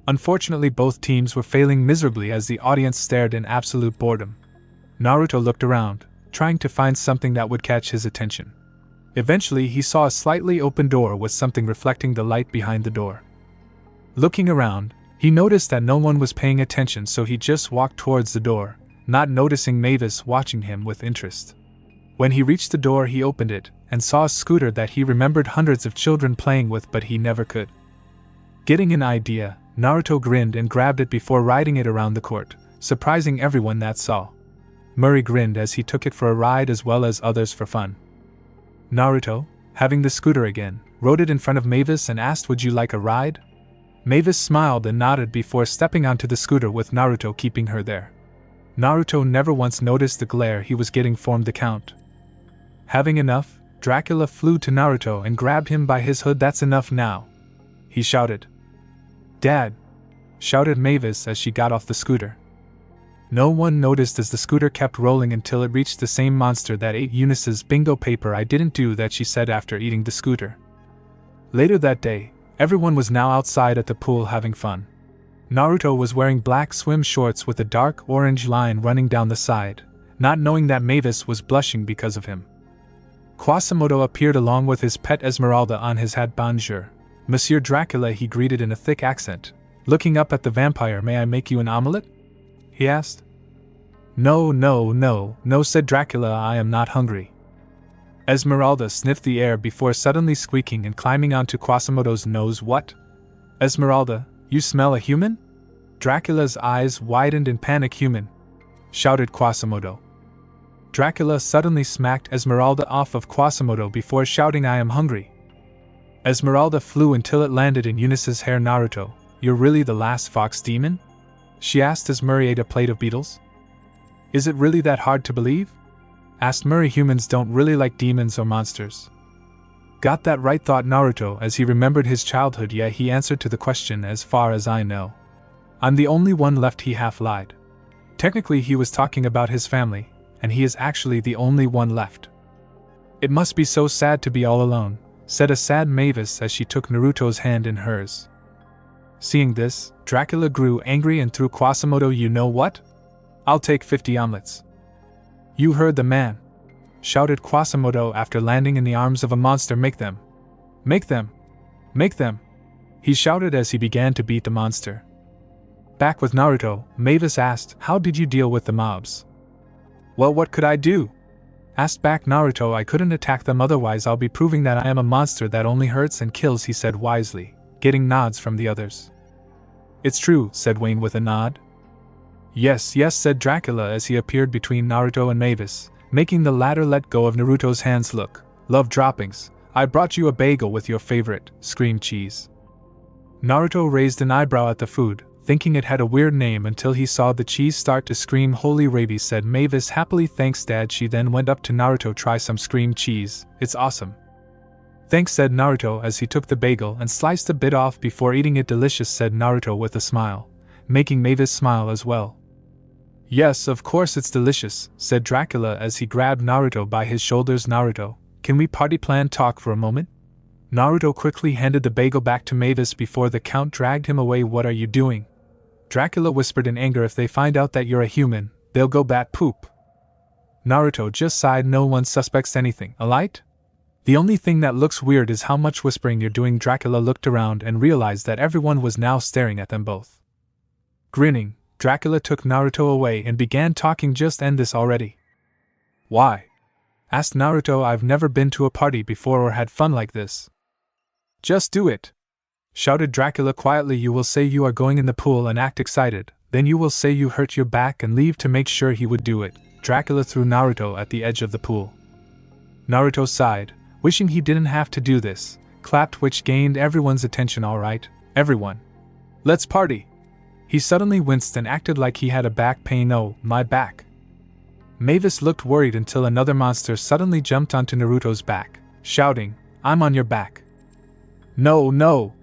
Unfortunately, both teams were failing miserably as the audience stared in absolute boredom. Naruto looked around, trying to find something that would catch his attention. Eventually, he saw a slightly open door with something reflecting the light behind the door. Looking around, he noticed that no one was paying attention, so he just walked towards the door, not noticing Mavis watching him with interest. When he reached the door, he opened it and saw a scooter that he remembered hundreds of children playing with, but he never could. Getting an idea, Naruto grinned and grabbed it before riding it around the court, surprising everyone that saw. Murray grinned as he took it for a ride, as well as others for fun. Naruto, having the scooter again, rode it in front of Mavis and asked, "Would you like a ride?" Mavis smiled and nodded before stepping onto the scooter with Naruto keeping her there. Naruto never once noticed the glare he was getting from the Count. Having enough, Dracula flew to Naruto and grabbed him by his hood. "That's enough now," he shouted. "Dad!" shouted Mavis as she got off the scooter. No one noticed as the scooter kept rolling until it reached the same monster that ate Eunice's bingo paper. "I didn't do that," she said after eating the scooter. Later that day, everyone was now outside at the pool having fun. Naruto was wearing black swim shorts with a dark orange line running down the side, not knowing that Mavis was blushing because of him. Quasimodo appeared along with his pet Esmeralda on his hat. "Bonjour, Monsieur Dracula," he greeted in a thick accent. Looking up at the vampire, "May I make you an omelette?" he asked. No, said Dracula, "I am not hungry." Esmeralda sniffed the air before suddenly squeaking and climbing onto Quasimodo's nose. "What? Esmeralda, you smell a human?" Dracula's eyes widened in panic. "Human!" shouted Quasimodo. Dracula suddenly smacked Esmeralda off of Quasimodo before shouting, "I am hungry." Esmeralda flew until it landed in Eunice's hair. "Naruto, you're really the last fox demon?" she asked as Murray ate a plate of beetles. "Is it really that hard to believe?" asked Murray. "Humans don't really like demons or monsters." "Got that right," thought Naruto as he remembered his childhood. "Yeah," he answered to the question, "as far as I know. I'm the only one left," he half lied. Technically, he was talking about his family, and he is actually the only one left. "It must be so sad to be all alone," said a sad Mavis as she took Naruto's hand in hers. Seeing this, Dracula grew angry and threw Quasimodo, "You know what? I'll take 50 omelets." "You heard the man," shouted Quasimodo after landing in the arms of a monster. Make them! Make them! Make them!" he shouted as he began to beat the monster. Back with Naruto, Mavis asked, "How did you deal with the mobs?" "Well, what could I do?" asked back Naruto. "I couldn't attack them, otherwise I'll be proving that I am a monster that only hurts and kills," he said wisely, getting nods from the others. "It's true," said Wayne with a nod. Yes, said Dracula as he appeared between Naruto and Mavis, making the latter let go of Naruto's hands. "Look, love droppings, I brought you a bagel with your favorite, screamed cheese." Naruto raised an eyebrow at the food, thinking it had a weird name until he saw the cheese start to scream. "Holy rabies," said Mavis happily. "Thanks, Dad." She then went up to Naruto. "Try some," screamed cheese. "It's awesome." "Thanks," said Naruto as he took the bagel and sliced a bit off before eating it. "Delicious," said Naruto with a smile, making Mavis smile as well. "Yes, of course it's delicious," said Dracula as he grabbed Naruto by his shoulders. "Naruto, can we party plan talk for a moment?" Naruto quickly handed the bagel back to Mavis before the Count dragged him away. "What are you doing?" Dracula whispered in anger. "If they find out that you're a human, they'll go bat poop." Naruto just sighed. "No one suspects anything, alright? The only thing that looks weird is how much whispering you're doing." Dracula looked around and realized that everyone was now staring at them both. Grinning, Dracula took Naruto away and began talking. "Just end this already." "Why?" asked Naruto. "I've never been to a party before or had fun like this." "Just do it," shouted Dracula quietly. You will say you are going in the pool and act excited, then you will say you hurt your back and leave to make sure he would do it. Dracula threw Naruto at the edge of the pool. Naruto sighed, wishing he didn't have to do this, clapped, which gained everyone's attention. All right, everyone. Let's party. He suddenly winced and acted like he had a back pain. Oh, my back. Mavis looked worried until another monster suddenly jumped onto Naruto's back, shouting, I'm on your back. No, no,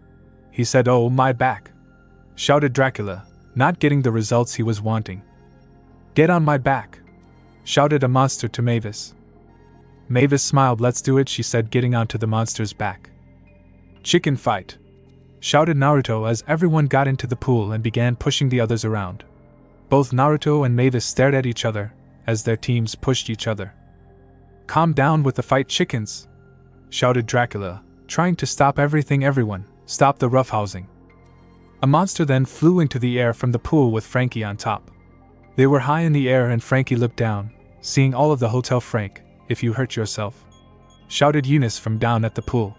he said. Oh, my back, shouted Dracula, not getting the results he was wanting. Get on my back, shouted a monster to Mavis. Mavis smiled. Let's do it, she said, getting onto the monster's back. Chicken fight, shouted Naruto as everyone got into the pool and began pushing the others around. Both Naruto and Mavis stared at each other as their teams pushed each other. Calm down with the fight, chickens, shouted Dracula, trying to stop everything. Everyone, stop the roughhousing. A monster then flew into the air from the pool with Frankie on top. They were high in the air and Frankie looked down, seeing all of the hotel. Frank, if you hurt yourself, shouted Eunice from down at the pool.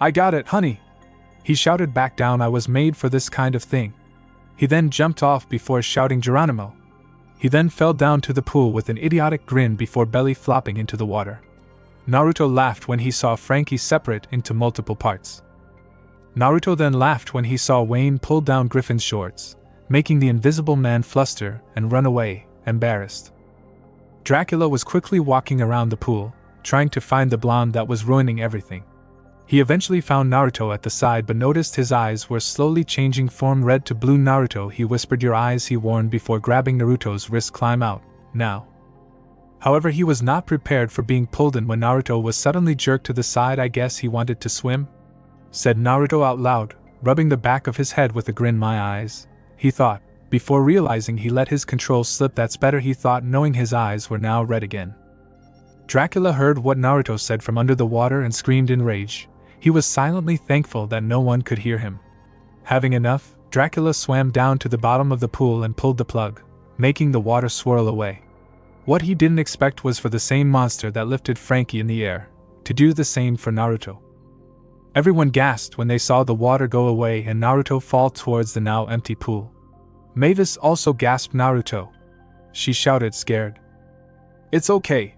I got it, honey, he shouted back down. I was made for this kind of thing. He then jumped off before shouting Geronimo. He then fell down to the pool with an idiotic grin before belly flopping into the water. Naruto laughed when he saw Frankie separate into multiple parts. Naruto then laughed when he saw Wayne pull down Griffin's shorts, making the invisible man fluster and run away, embarrassed. Dracula was quickly walking around the pool, trying to find the blonde that was ruining everything. He eventually found Naruto at the side but noticed his eyes were slowly changing from red to blue. Naruto, he whispered. Your eyes, he warned before grabbing Naruto's wrist. Climb out, now. However, he was not prepared for being pulled in when Naruto was suddenly jerked to the side. I guess he wanted to swim, said Naruto out loud, rubbing the back of his head with a grin. My eyes, he thought, before realizing he let his control slip. That's better, he thought, knowing his eyes were now red again. Dracula heard what Naruto said from under the water and screamed in rage. He was silently thankful that no one could hear him. Having enough, Dracula swam down to the bottom of the pool and pulled the plug, making the water swirl away. What he didn't expect was for the same monster that lifted Frankie in the air to do the same for Naruto. Everyone gasped when they saw the water go away and Naruto fall towards the now empty pool. Mavis also gasped. Naruto, she shouted, scared. It's okay,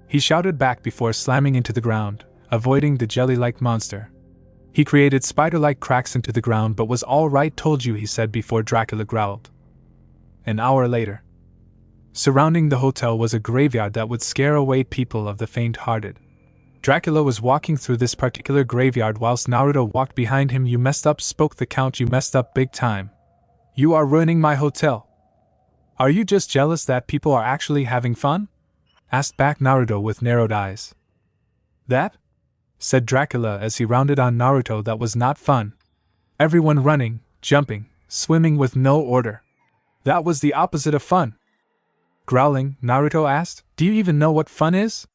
he shouted back before slamming into the ground, avoiding the jelly-like monster. He created spider-like cracks into the ground but was all right. Told you, he said before Dracula growled. An hour later. Surrounding the hotel was a graveyard that would scare away people of the faint-hearted. Dracula was walking through this particular graveyard whilst Naruto walked behind him. You messed up, spoke the count. You messed up big time. You are ruining my hotel. Are you just jealous that people are actually having fun? Asked back Naruto with narrowed eyes. That? Said Dracula as he rounded on Naruto. That was not fun. Everyone running, jumping, swimming with no order. That was the opposite of fun. Growling, Naruto asked, do you even know what fun is?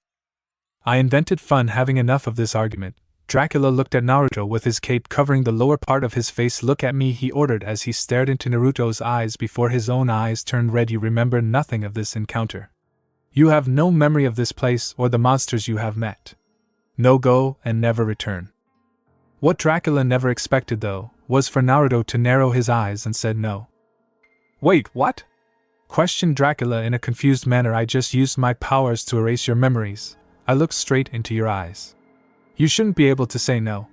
I invented fun. Having enough of this argument, Dracula looked at Naruto with his cape covering the lower part of his face. Look at me, he ordered as he stared into Naruto's eyes before his own eyes turned red. You remember nothing of this encounter. You have no memory of this place or the monsters you have met. No go and never return. What Dracula never expected, though, was for Naruto to narrow his eyes and said no. Wait, what? Questioned Dracula in a confused manner. I just used my powers to erase your memories. I looked straight into your eyes. You shouldn't be able to say no.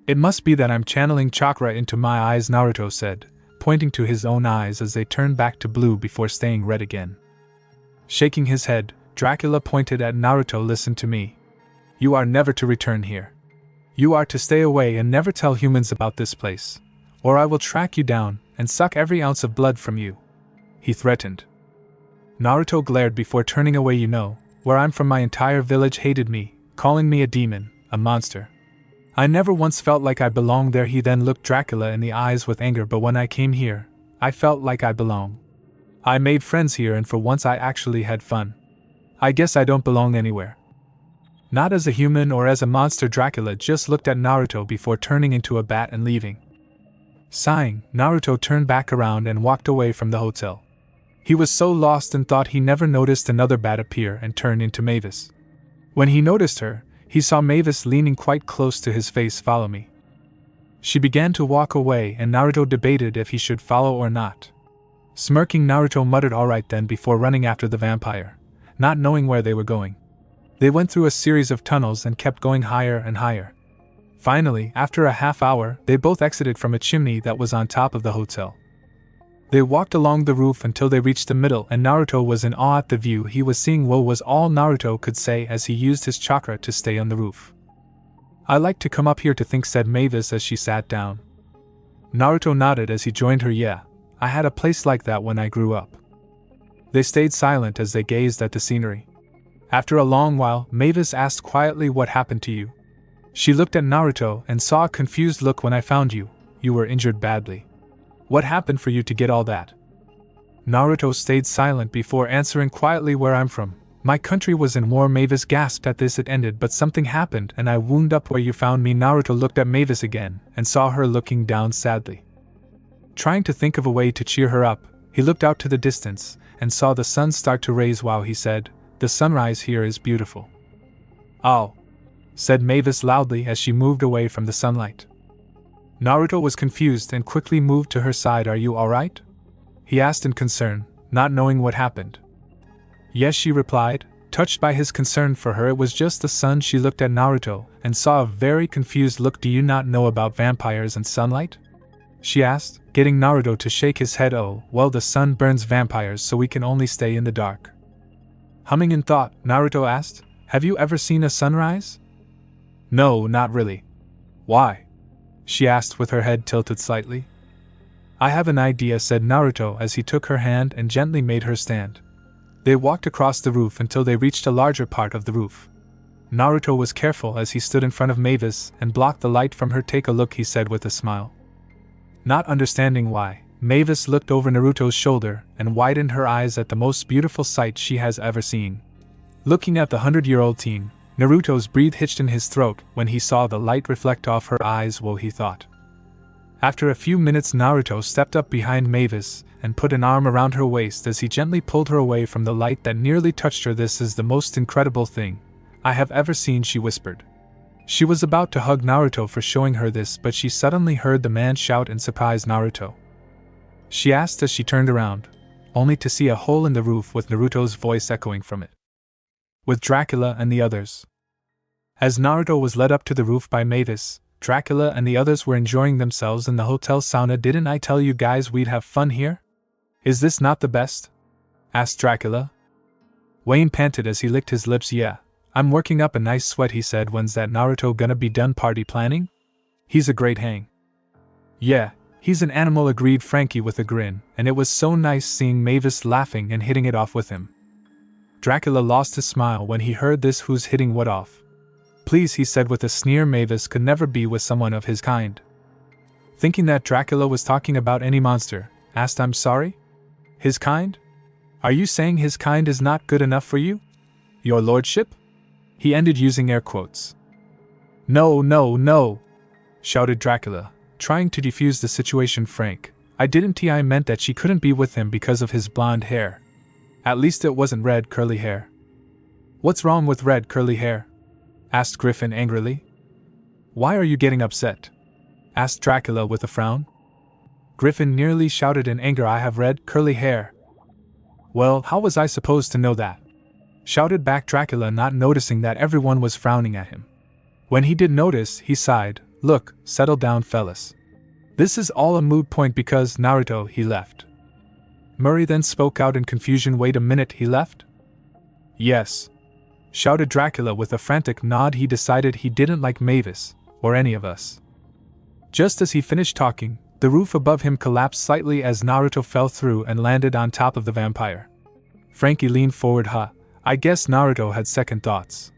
It must be that I'm channeling chakra into my eyes, Naruto said, pointing to his own eyes as they turned back to blue before staying red again. Shaking his head, Dracula pointed at Naruto. Listen to me. You are never to return here. You are to stay away and never tell humans about this place, or I will track you down and suck every ounce of blood from you, he threatened. Naruto glared before turning away. You know, where I'm from, my entire village hated me, calling me a demon, a monster. I never once felt like I belonged there. He then looked Dracula in the eyes with anger. But when I came here, I felt like I belong. I made friends here and for once I actually had fun. I guess I don't belong anywhere. Not as a human or as a monster. Dracula just looked at Naruto before turning into a bat and leaving. Sighing, Naruto turned back around and walked away from the hotel. He was so lost in thought he never noticed another bat appear and turn into Mavis. When he noticed her, he saw Mavis leaning quite close to his face. Follow me. She began to walk away and Naruto debated if he should follow or not. Smirking, Naruto muttered alright then before running after the vampire, not knowing where they were going. They went through a series of tunnels and kept going higher and higher. Finally, after a half hour, they both exited from a chimney that was on top of the hotel. They walked along the roof until they reached the middle and Naruto was in awe at the view he was seeing. Whoa, was all Naruto could say as he used his chakra to stay on the roof. I like to come up here to think, said Mavis as she sat down. Naruto nodded as he joined her. Yeah, I had a place like that when I grew up. They stayed silent as they gazed at the scenery. After a long while, Mavis asked quietly, what happened to you? She looked at Naruto and saw a confused look. When I found you, you were injured badly. What happened for you to get all that? Naruto stayed silent before answering quietly, where I'm from. My country was in war. Mavis gasped at this. It ended, but something happened and I wound up where you found me. Naruto looked at Mavis again and saw her looking down sadly. Trying to think of a way to cheer her up, he looked out to the distance and saw the sun start to rise. Wow, he said, the sunrise here is beautiful. Oh, said Mavis loudly as she moved away from the sunlight. Naruto was confused and quickly moved to her side. Are you alright? He asked in concern, not knowing what happened. Yes, she replied, touched by his concern for her. It was just the sun. She looked at Naruto and saw a very confused look. Do you not know about vampires and sunlight? She asked, getting Naruto to shake his head. Oh, well, the sun burns vampires, so we can only stay in the dark. Humming in thought, Naruto asked, have you ever seen a sunrise? No, not really. Why? She asked with her head tilted slightly. I have an idea, said Naruto as he took her hand and gently made her stand. They walked across the roof until they reached a larger part of the roof. Naruto was careful as he stood in front of Mavis and blocked the light from her. Take a look, he said with a smile. Not understanding why, Mavis looked over Naruto's shoulder and widened her eyes at the most beautiful sight she has ever seen. Looking at the 100-year-old teen, Naruto's breath hitched in his throat when he saw the light reflect off her eyes. Whoa, he thought. After a few minutes, Naruto stepped up behind Mavis and put an arm around her waist as he gently pulled her away from the light that nearly touched her. This is the most incredible thing I have ever seen, she whispered. She was about to hug Naruto for showing her this, but she suddenly heard the man shout in surprise, Naruto. She asked as she turned around, only to see a hole in the roof with Naruto's voice echoing from it. With Dracula and the others. As Naruto was led up to the roof by Mavis, Dracula and the others were enjoying themselves in the hotel sauna. Didn't I tell you guys we'd have fun here? Is this not the best? Asked Dracula. Wayne panted as he licked his lips. Yeah, I'm working up a nice sweat, he said. When's that Naruto gonna be done party planning? He's a great hang. Yeah, he's an animal, agreed Frankie with a grin, and it was so nice seeing Mavis laughing and hitting it off with him. Dracula lost his smile when he heard this. Who's hitting what off? Please, he said with a sneer. Mavis could never be with someone of his kind. Thinking that Dracula was talking about any monster, asked, I'm sorry? His kind? Are you saying his kind is not good enough for you? Your lordship? He ended using air quotes. No, no, no, shouted Dracula, trying to defuse the situation. Frank, I didn't. I meant that she couldn't be with him because of his blonde hair. At least it wasn't red curly hair. What's wrong with red curly hair? Asked Griffin angrily. Why are you getting upset? Asked Dracula with a frown. Griffin nearly shouted in anger. I have red curly hair. Well, how was I supposed to know that? Shouted back Dracula, not noticing that everyone was frowning at him. When he did notice, he sighed. Look, settle down, fellas. This is all a moot point because Naruto, he left. Murray then spoke out in confusion. Wait a minute, he left? Yes. Shouted Dracula with a frantic nod. He decided he didn't like Mavis, or any of us. Just as he finished talking, the roof above him collapsed slightly as Naruto fell through and landed on top of the vampire. Frankie leaned forward. I guess Naruto had second thoughts.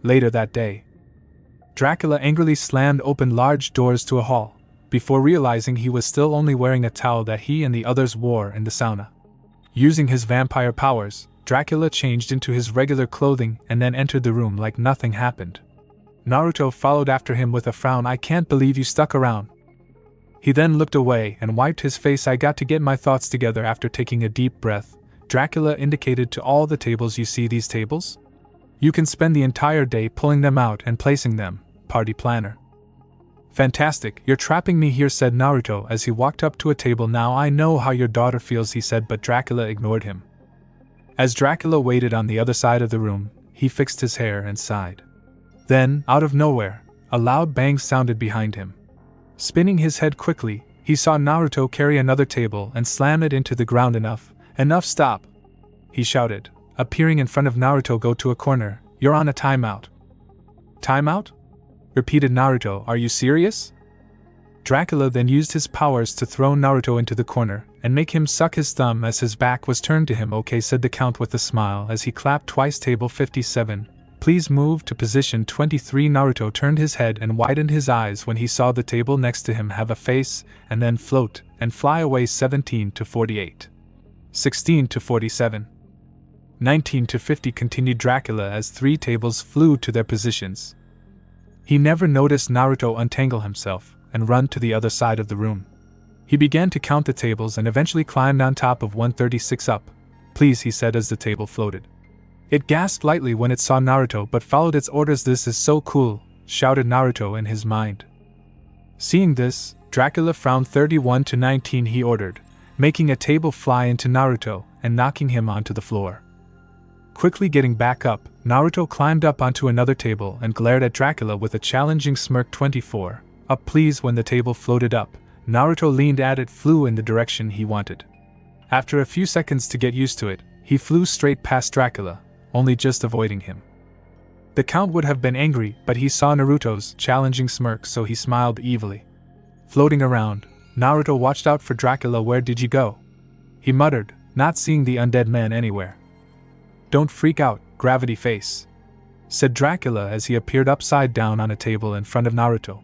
Later that day, Dracula angrily slammed open large doors to a hall, before realizing he was still only wearing a towel that he and the others wore in the sauna. Using his vampire powers, Dracula changed into his regular clothing and then entered the room like nothing happened. Naruto followed after him with a frown. I can't believe you stuck around. He then looked away and wiped his face. I got to get my thoughts together. After taking a deep breath, Dracula indicated to all the tables. You see these tables? You can spend the entire day pulling them out and placing them, party planner. Fantastic, you're trapping me here, said Naruto as he walked up to a table. Now I know how your daughter feels, he said, but Dracula ignored him. As Dracula waited on the other side of the room, he fixed his hair and sighed. Then, out of nowhere, a loud bang sounded behind him. Spinning his head quickly, he saw Naruto carry another table and slam it into the ground. Enough, stop! He shouted, appearing in front of Naruto. Go to a corner, you're on a timeout. Timeout? Repeated Naruto, are you serious? Dracula then used his powers to throw Naruto into the corner and make him suck his thumb as his back was turned to him. Okay, said the Count with a smile as he clapped twice. Table 57, please move to position 23. Naruto turned his head and widened his eyes when he saw the table next to him have a face and then float and fly away. 17 to 48. 16 to 47. 19 to 50, continued Dracula as 3 tables flew to their positions. He never noticed Naruto untangle himself and run to the other side of the room. He began to count the tables and eventually climbed on top of 136. Up, please, he said as the table floated. It gasped lightly when it saw Naruto but followed its orders. This is so cool, shouted Naruto in his mind. Seeing this, Dracula frowned. 31 to 19, he ordered, making a table fly into Naruto and knocking him onto the floor. Quickly getting back up, Naruto climbed up onto another table and glared at Dracula with a challenging smirk. 24, up please. When the table floated up, Naruto leaned at it, flew in the direction he wanted. After a few seconds to get used to it, he flew straight past Dracula, only just avoiding him. The Count would have been angry, but he saw Naruto's challenging smirk, so he smiled evilly. Floating around, Naruto watched out for Dracula. Where did you go? He muttered, not seeing the undead man anywhere. Don't freak out, gravity face, said Dracula as he appeared upside down on a table in front of Naruto.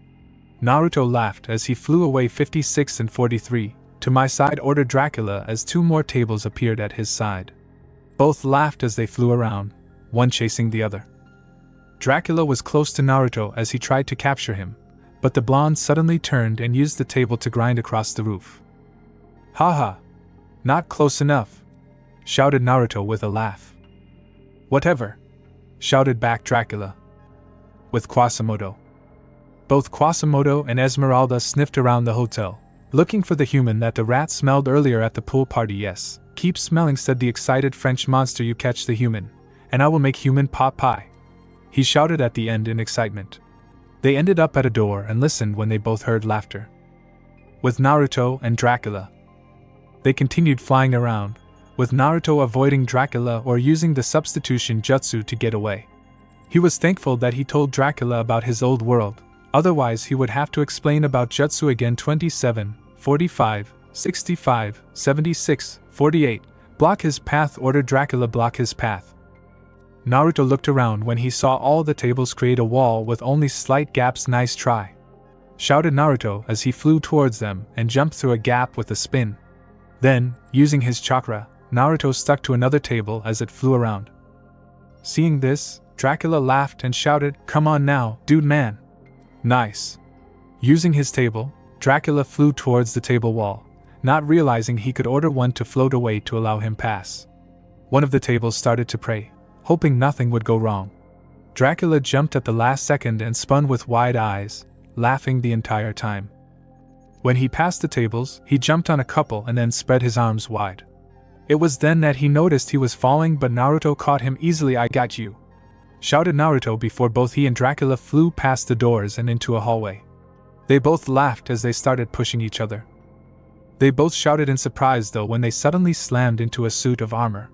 Naruto laughed as he flew away. 56 and 43, to my side, ordered Dracula as 2 more tables appeared at his side. Both laughed as they flew around, one chasing the other. Dracula was close to Naruto as he tried to capture him, but the blonde suddenly turned and used the table to grind across the roof. Haha! Not close enough, shouted Naruto with a laugh. Whatever, shouted back Dracula. With Quasimodo. Both Quasimodo and Esmeralda sniffed around the hotel, looking for the human that the rat smelled earlier at the pool party. Yes, keep smelling, said the excited French monster. You catch the human, and I will make human pot pie, he shouted at the end in excitement. They ended up at a door and listened when they both heard laughter. With Naruto and Dracula. They continued flying around, with Naruto avoiding Dracula or using the substitution jutsu to get away. He was thankful that he told Dracula about his old world, otherwise he would have to explain about jutsu again. 27, 45, 65, 76, 48, block his path, ordered Dracula. Block his path. Naruto looked around when he saw all the tables create a wall with only slight gaps. Nice try, shouted Naruto as he flew towards them and jumped through a gap with a spin. Then, using his chakra, Naruto stuck to another table as it flew around. Seeing this, Dracula laughed and shouted, come on now, dude man. Nice. Using his table, Dracula flew towards the table wall, not realizing he could order one to float away to allow him pass. One of the tables started to pray, hoping nothing would go wrong. Dracula jumped at the last second and spun with wide eyes, laughing the entire time. When he passed the tables, he jumped on a couple and then spread his arms wide. It was then that he noticed he was falling, but Naruto caught him easily. I got you, shouted Naruto before both he and Dracula flew past the doors and into a hallway. They both laughed as they started pushing each other. They both shouted in surprise though when they suddenly slammed into a suit of armor.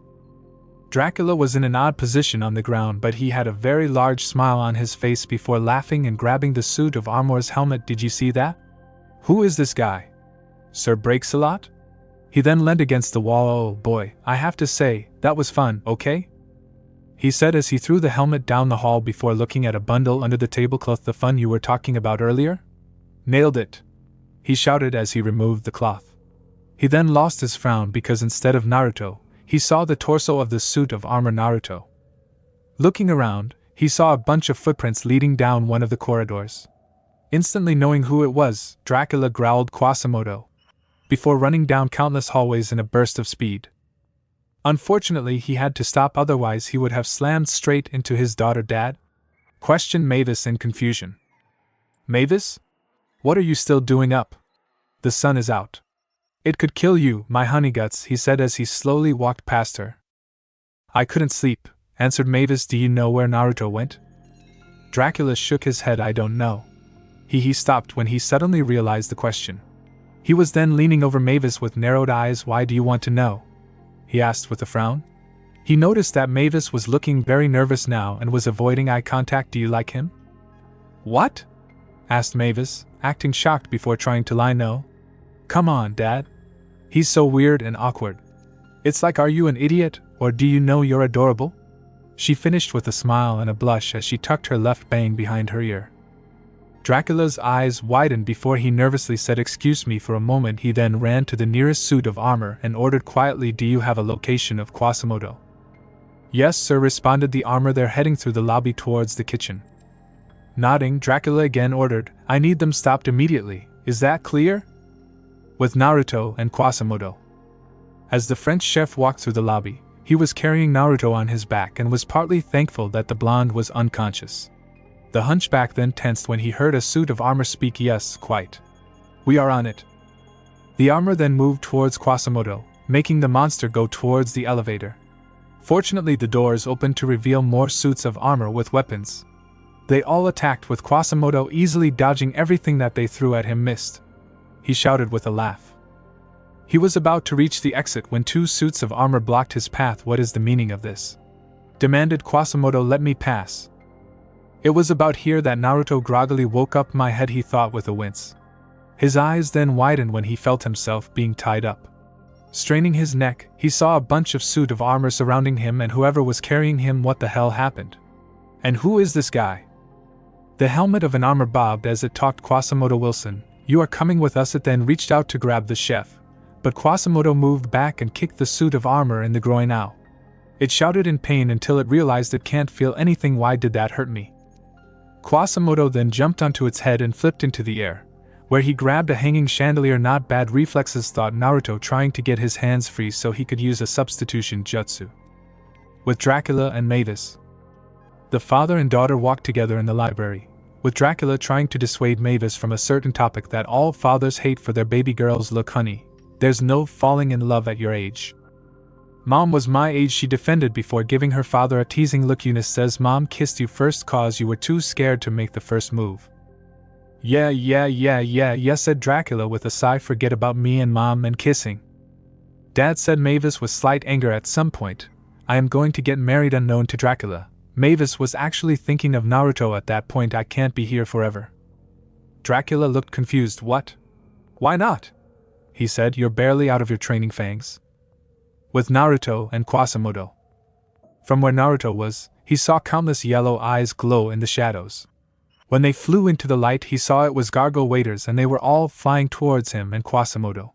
Dracula was in an odd position on the ground, but he had a very large smile on his face before laughing and grabbing the suit of armor's helmet. Did you see that? Who is this guy? Sir Breaks-a-Lot? He then leaned against the wall. Oh boy, I have to say, that was fun, okay? He said as he threw the helmet down the hall before looking at a bundle under the tablecloth. The fun you were talking about earlier? Nailed it, he shouted as he removed the cloth. He then lost his frown because instead of Naruto, he saw the torso of the suit of armor Naruto. Looking around, he saw a bunch of footprints leading down one of the corridors. Instantly knowing who it was, Dracula growled Quasimodo, before running down countless hallways in a burst of speed. Unfortunately, he had to stop, otherwise he would have slammed straight into his daughter. Dad? Questioned Mavis in confusion. Mavis? What are you still doing up? The sun is out. It could kill you, my honeyguts, he said as he slowly walked past her. I couldn't sleep, answered Mavis. Do you know where Naruto went? Dracula shook his head. I don't know. He stopped when he suddenly realized the question. He was then leaning over Mavis with narrowed eyes. Why do you want to know? He asked with a frown. He noticed that Mavis was looking very nervous now and was avoiding eye contact. Do you like him? What? Asked Mavis, acting shocked before trying to lie. No. Come on, Dad. He's so weird and awkward. It's like, are you an idiot, or do you know you're adorable? She finished with a smile and a blush as she tucked her left bang behind her ear. Dracula's eyes widened before he nervously said, excuse me for a moment. He then ran to the nearest suit of armor and ordered quietly, do you have a location of Quasimodo? Yes, sir, responded the armor. They're heading through the lobby towards the kitchen. Nodding, Dracula again ordered, I need them stopped immediately. Is that clear? With Naruto and Quasimodo. As the French chef walked through the lobby, he was carrying Naruto on his back and was partly thankful that the blonde was unconscious. The hunchback then tensed when he heard a suit of armor speak, yes, quite. We are on it. The armor then moved towards Quasimodo, making the monster go towards the elevator. Fortunately, the doors opened to reveal more suits of armor with weapons. They all attacked, with Quasimodo easily dodging everything that they threw at him. Missed. He shouted with a laugh. He was about to reach the exit when two suits of armor blocked his path. What is the meaning of this? Demanded Quasimodo. Let me pass. It was about here that Naruto groggily woke up. My head, he thought with a wince. His eyes then widened when he felt himself being tied up. Straining his neck, he saw a bunch of suit of armor surrounding him and whoever was carrying him. What the hell happened? And who is this guy? The helmet of an armor bobbed as it talked. Quasimodo Wilson, you are coming with us. It then reached out to grab the chef, but Quasimodo moved back and kicked the suit of armor in the groin. Ow. It shouted in pain until it realized it can't feel anything. Why did that hurt me? Quasimodo then jumped onto its head and flipped into the air, where he grabbed a hanging chandelier. Not bad reflexes, thought Naruto, trying to get his hands free so he could use a substitution jutsu. With Dracula and Mavis. The father and daughter walked together in the library, with Dracula trying to dissuade Mavis from a certain topic that all fathers hate for their baby girls. Look, honey, there's no falling in love at your age. Mom was my age, she defended before giving her father a teasing look. Eunice says Mom kissed you first cause you were too scared to make the first move. Yeah, said Dracula with a sigh. Forget about me and Mom and kissing. Dad, said Mavis with slight anger. At some point, I am going to get married. Unknown to Dracula, Mavis was actually thinking of Naruto at that point. I can't be here forever. Dracula looked confused. What? Why not? He said, you're barely out of your training fangs. With Naruto and Quasimodo. From where Naruto was, he saw countless yellow eyes glow in the shadows. When they flew into the light, he saw it was gargoyle waiters and they were all flying towards him and Quasimodo.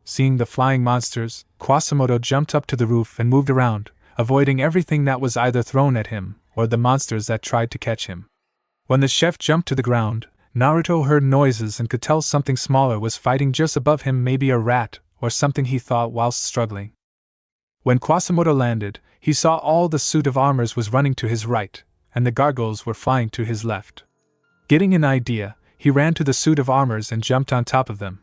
Seeing the flying monsters, Quasimodo jumped up to the roof and moved around, avoiding everything that was either thrown at him or the monsters that tried to catch him. When the chef jumped to the ground, Naruto heard noises and could tell something smaller was fighting just above him, maybe a rat or something, he thought whilst struggling. When Quasimodo landed, he saw all the suit of armors was running to his right, and the gargoyles were flying to his left. Getting an idea, he ran to the suit of armors and jumped on top of them.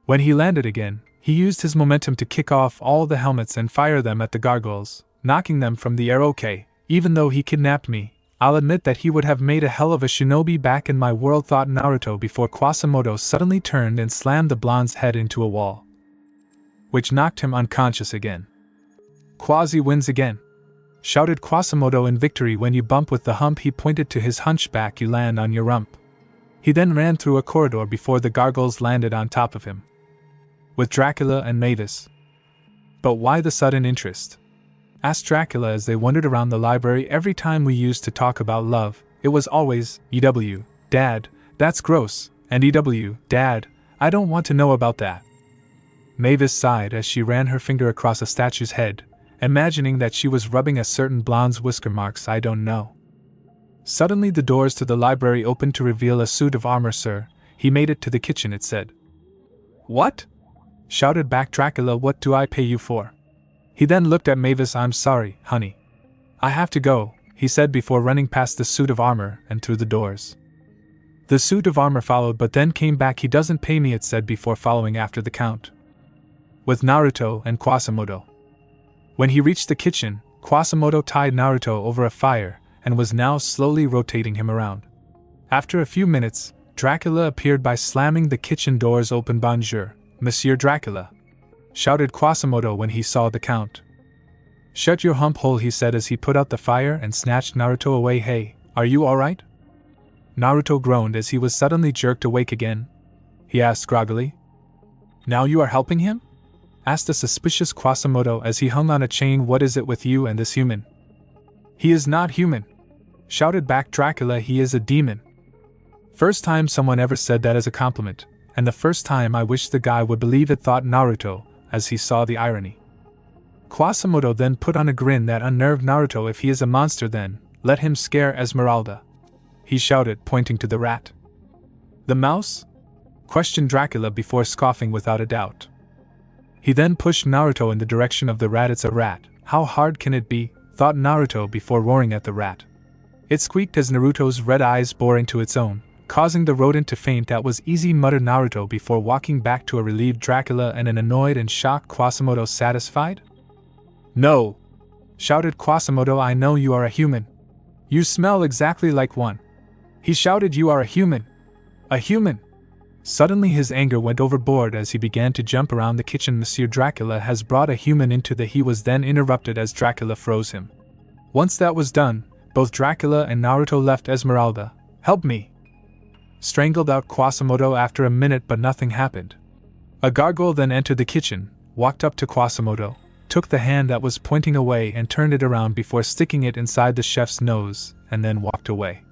When he landed again, he used his momentum to kick off all the helmets and fire them at the gargoyles, knocking them from the air. Okay, even though he kidnapped me, I'll admit that he would have made a hell of a shinobi back in my world, thought Naruto before Quasimodo suddenly turned and slammed the blonde's head into a wall, which knocked him unconscious again. Quasi wins again, shouted Quasimodo in victory. When you bump with the hump, he pointed to his hunchback, you land on your rump. He then ran through a corridor before the gargoyles landed on top of him. With Dracula and Mavis. But why the sudden interest? Asked Dracula as they wandered around the library. Every time we used to talk about love, it was always, EW, Dad, that's gross, and EW, Dad, I don't want to know about that. Mavis sighed as she ran her finger across a statue's head, imagining that she was rubbing a certain blonde's whisker marks. I don't know. Suddenly the doors to the library opened to reveal a suit of armor. Sir, he made it to the kitchen, it said. What? Shouted back Dracula. What do I pay you for? He then looked at Mavis. I'm sorry, honey. I have to go, he said before running past the suit of armor and through the doors. The suit of armor followed but then came back. He doesn't pay me, it said before following after the count. With Naruto and Quasimodo. When he reached the kitchen, Quasimodo tied Naruto over a fire and was now slowly rotating him around. After a few minutes, Dracula appeared by slamming the kitchen doors open. Bonjour, Monsieur Dracula, shouted Quasimodo when he saw the count. Shut your hump hole, he said as he put out the fire and snatched Naruto away. Hey, are you alright? Naruto groaned as he was suddenly jerked awake again. He asked groggily. Now you are helping him? Asked a suspicious Quasimodo as he hung on a chain. What is it with you and this human? He is not human, shouted back Dracula. He is a demon. First time someone ever said that as a compliment, and the first time I wish the guy would believe it, thought Naruto, as he saw the irony. Quasimodo then put on a grin that unnerved Naruto. If he is a monster, then let him scare Esmeralda, he shouted, pointing to the rat. The mouse? Questioned Dracula before scoffing without a doubt. He then pushed Naruto in the direction of the rat. It's a rat, how hard can it be, thought Naruto before roaring at the rat. It squeaked as Naruto's red eyes bore into its own, causing the rodent to faint. That was easy, muttered Naruto before walking back to a relieved Dracula and an annoyed and shocked Quasimodo. Satisfied? No! Shouted Quasimodo. I know you are a human. You smell exactly like one. He shouted. You are a human! A human! Suddenly his anger went overboard as he began to jump around the kitchen. Monsieur Dracula has brought a human into the. He was then interrupted as Dracula froze him. Once that was done, both Dracula and Naruto left. Esmeralda, help me! Strangled out Quasimodo after a minute, but nothing happened. A gargoyle then entered the kitchen, walked up to Quasimodo, took the hand that was pointing away and turned it around before sticking it inside the chef's nose, and then walked away.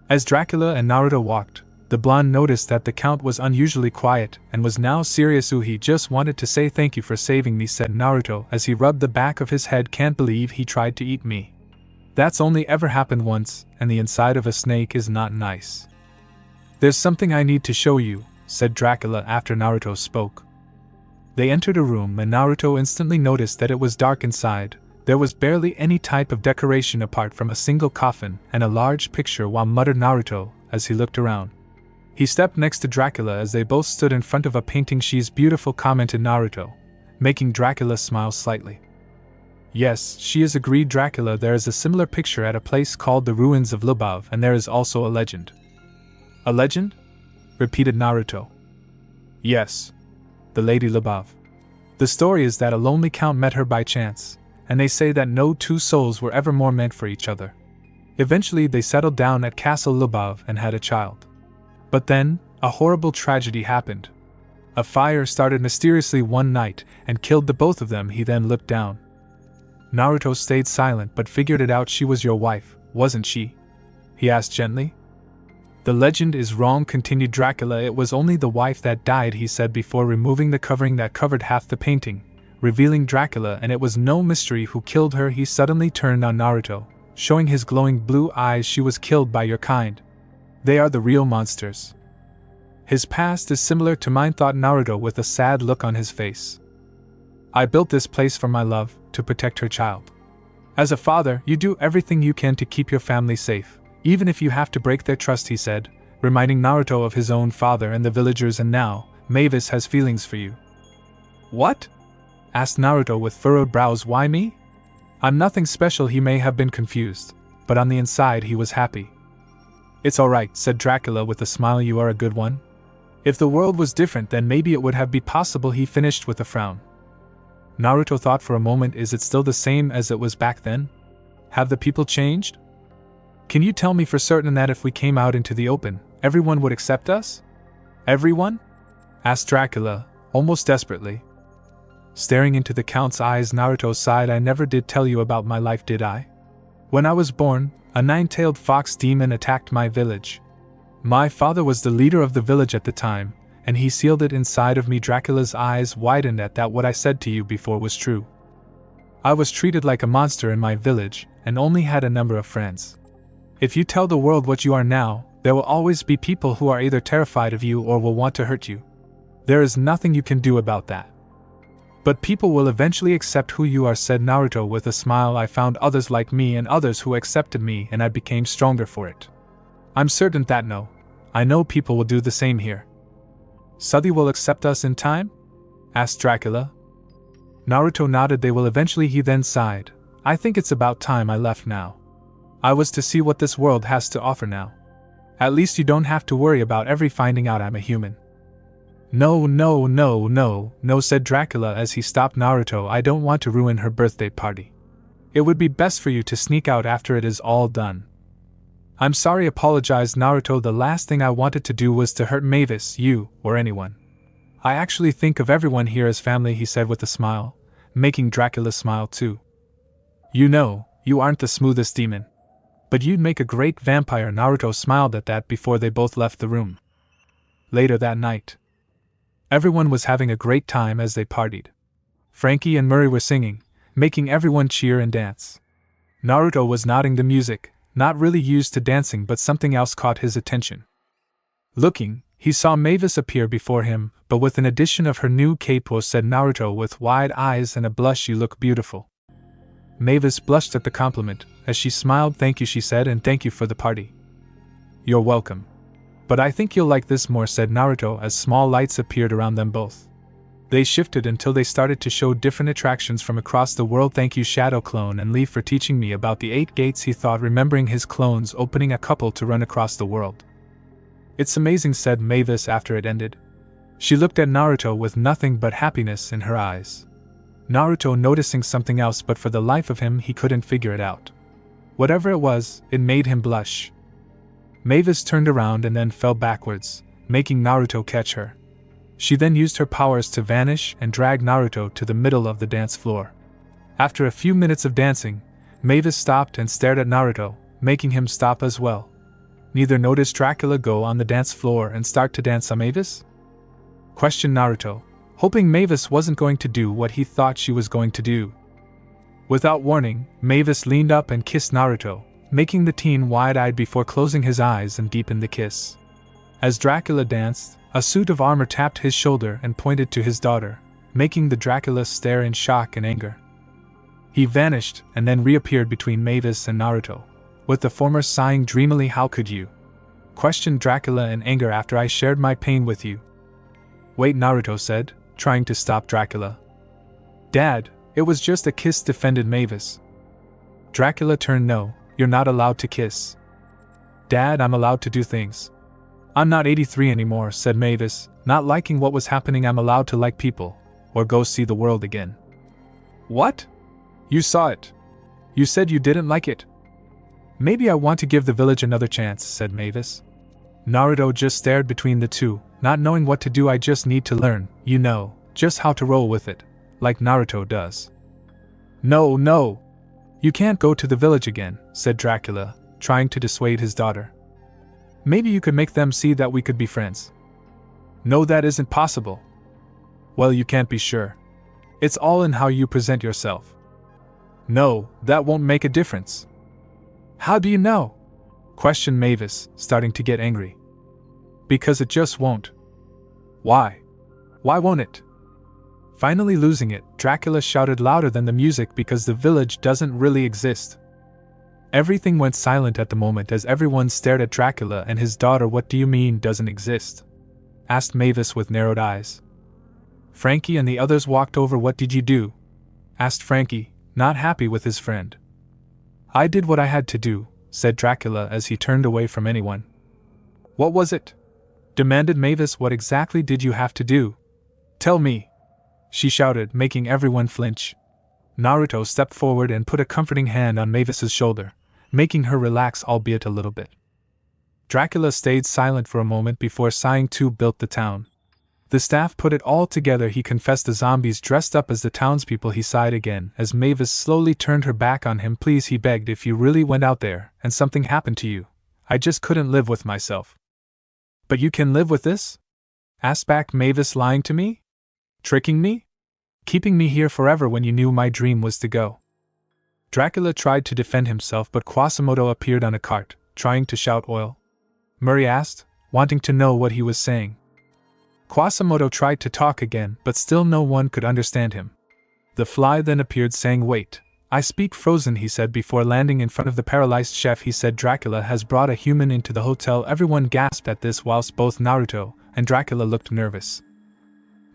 As Dracula and Naruto walked, the blonde noticed that the count was unusually quiet and was now serious. He just wanted to say thank you for saving me, said Naruto as he rubbed the back of his head. Can't believe he tried to eat me. That's only ever happened once, and the inside of a snake is not nice. There's something I need to show you, said Dracula after Naruto spoke. They entered a room and Naruto instantly noticed that it was dark inside. There was barely any type of decoration apart from a single coffin and a large picture. While muttered Naruto as he looked around. He stepped next to Dracula as they both stood in front of a painting. She's beautiful, commented Naruto, making Dracula smile slightly. Yes, she is, agreed Dracula. There is a similar picture at a place called the Ruins of Lubov, and there is also a legend. A legend? Repeated Naruto. Yes. The Lady Lubov. The story is that a lonely count met her by chance, and they say that no two souls were ever more meant for each other. Eventually they settled down at Castle Lubov and had a child. But then, a horrible tragedy happened. A fire started mysteriously one night and killed the both of them. He then looked down. Naruto stayed silent but figured it out. She was your wife, wasn't she? He asked gently. The legend is wrong, continued Dracula. It was only the wife that died, he said before removing the covering that covered half the painting, revealing Dracula, and it was no mystery who killed her. He suddenly turned on Naruto, showing his glowing blue eyes. She was killed by your kind. They are the real monsters. His past is similar to mine, thought Naruto with a sad look on his face. I built this place for my love, to protect her child. As a father, you do everything you can to keep your family safe, even if you have to break their trust, he said, reminding Naruto of his own father and the villagers. And now, Mavis has feelings for you. What? Asked Naruto with furrowed brows. Why me? I'm nothing special. He may have been confused, but on the inside he was happy. It's alright, said Dracula with a smile. You are a good one. If the world was different, then maybe it would have been possible, he finished with a frown. Naruto thought for a moment. Is it still the same as it was back then? Have the people changed? Can you tell me for certain that if we came out into the open, everyone would accept us? Everyone? Asked Dracula, almost desperately. Staring into the Count's eyes, Naruto sighed. I never did tell you about my life, did I? When I was born, a nine-tailed fox demon attacked my village. My father was the leader of the village at the time, and he sealed it inside of me. Dracula's eyes widened at that. What I said to you before was true. I was treated like a monster in my village, and only had a number of friends. If you tell the world what you are now, there will always be people who are either terrified of you or will want to hurt you. There is nothing you can do about that. But people will eventually accept who you are, said Naruto with a smile. I found others like me and others who accepted me, and I became stronger for it. I'm certain that I know people will do the same here. So they will accept us in time? Asked Dracula. Naruto nodded. They will eventually, he then sighed. I think it's about time I left now. I was to see what this world has to offer now. At least you don't have to worry about every finding out I'm a human. No, said Dracula as he stopped Naruto. I don't want to ruin her birthday party. It would be best for you to sneak out after it is all done. I'm sorry, apologized Naruto. The last thing I wanted to do was to hurt Mavis, you, or anyone. I actually think of everyone here as family, he said with a smile, making Dracula smile too. You know, you aren't the smoothest demon. But you'd make a great vampire. Naruto smiled at that before they both left the room. Later that night, everyone was having a great time as they partied. Frankie and Murray were singing, making everyone cheer and dance. Naruto was nodding to music, not really used to dancing, but something else caught his attention. Looking, he saw Mavis appear before him, but with an addition of her new cape, said Naruto with wide eyes and a blush. You look beautiful. Mavis blushed at the compliment, as she smiled. Thank you, she said, and thank you for the party. You're welcome. But I think you'll like this more, said Naruto as small lights appeared around them both. They shifted until they started to show different attractions from across the world. Thank you, Shadow Clone and Leaf, for teaching me about the 8 gates, he thought, remembering his clones opening a couple to run across the world. It's amazing, said Mavis after it ended. She looked at Naruto with nothing but happiness in her eyes. Naruto noticing something else, but for the life of him he couldn't figure it out. Whatever it was, it made him blush. Mavis turned around and then fell backwards, making Naruto catch her. She then used her powers to vanish and drag Naruto to the middle of the dance floor. After a few minutes of dancing, Mavis stopped and stared at Naruto, making him stop as well. Neither noticed Dracula go on the dance floor and start to dance on Mavis? Questioned Naruto, hoping Mavis wasn't going to do what he thought she was going to do. Without warning, Mavis leaned up and kissed Naruto, making the teen wide-eyed before closing his eyes and deepened the kiss. As Dracula danced, a suit of armor tapped his shoulder and pointed to his daughter, making the Dracula stare in shock and anger. He vanished and then reappeared between Mavis and Naruto, with the former sighing dreamily. How could you? Questioned Dracula in anger. After I shared my pain with you. Wait, Naruto said, trying to stop Dracula. Dad, it was just a kiss, defended Mavis. Dracula turned. No, you're not allowed to kiss. Dad, I'm allowed to do things. I'm not 83 anymore, said Mavis, not liking what was happening. I'm allowed to like people, or go see the world again. What? You saw it. You said you didn't like it. Maybe I want to give the village another chance, said Mavis. Naruto just stared between the two, not knowing what to do. I just need to learn, just how to roll with it, like Naruto does. No. You can't go to the village again, said Dracula, trying to dissuade his daughter. Maybe you could make them see that we could be friends. No, that isn't possible. Well, you can't be sure. It's all in how you present yourself. No, that won't make a difference. How do you know? Questioned Mavis, starting to get angry. Because it just won't. Why? Why won't it? Finally losing it, Dracula shouted louder than the music, because the village doesn't really exist. Everything went silent at the moment as everyone stared at Dracula and his daughter. What do you mean, doesn't exist? Asked Mavis with narrowed eyes. Frankie and the others walked over. What did you do? Asked Frankie, not happy with his friend. I did what I had to do, said Dracula as he turned away from anyone. What was it? Demanded Mavis. What exactly did you have to do? Tell me, she shouted, making everyone flinch. Naruto stepped forward and put a comforting hand on Mavis's shoulder, making her relax, albeit a little bit. Dracula stayed silent for a moment before sighing. Two built the town. The staff put it all together. He confessed the zombies dressed up as the townspeople. He sighed again as Mavis slowly turned her back on him. Please, he begged, if you really went out there and something happened to you, I just couldn't live with myself. But you can live with this? Asked back Mavis. Lying to me? Tricking me? Keeping me here forever when you knew my dream was to go. Dracula tried to defend himself, but Quasimodo appeared on a cart, trying to shout oil. Murray asked, wanting to know what he was saying. Quasimodo tried to talk again, but still no one could understand him. The fly then appeared saying, wait, I speak frozen, he said before landing in front of the paralyzed chef. He said Dracula has brought a human into the hotel. Everyone gasped at this whilst both Naruto and Dracula looked nervous.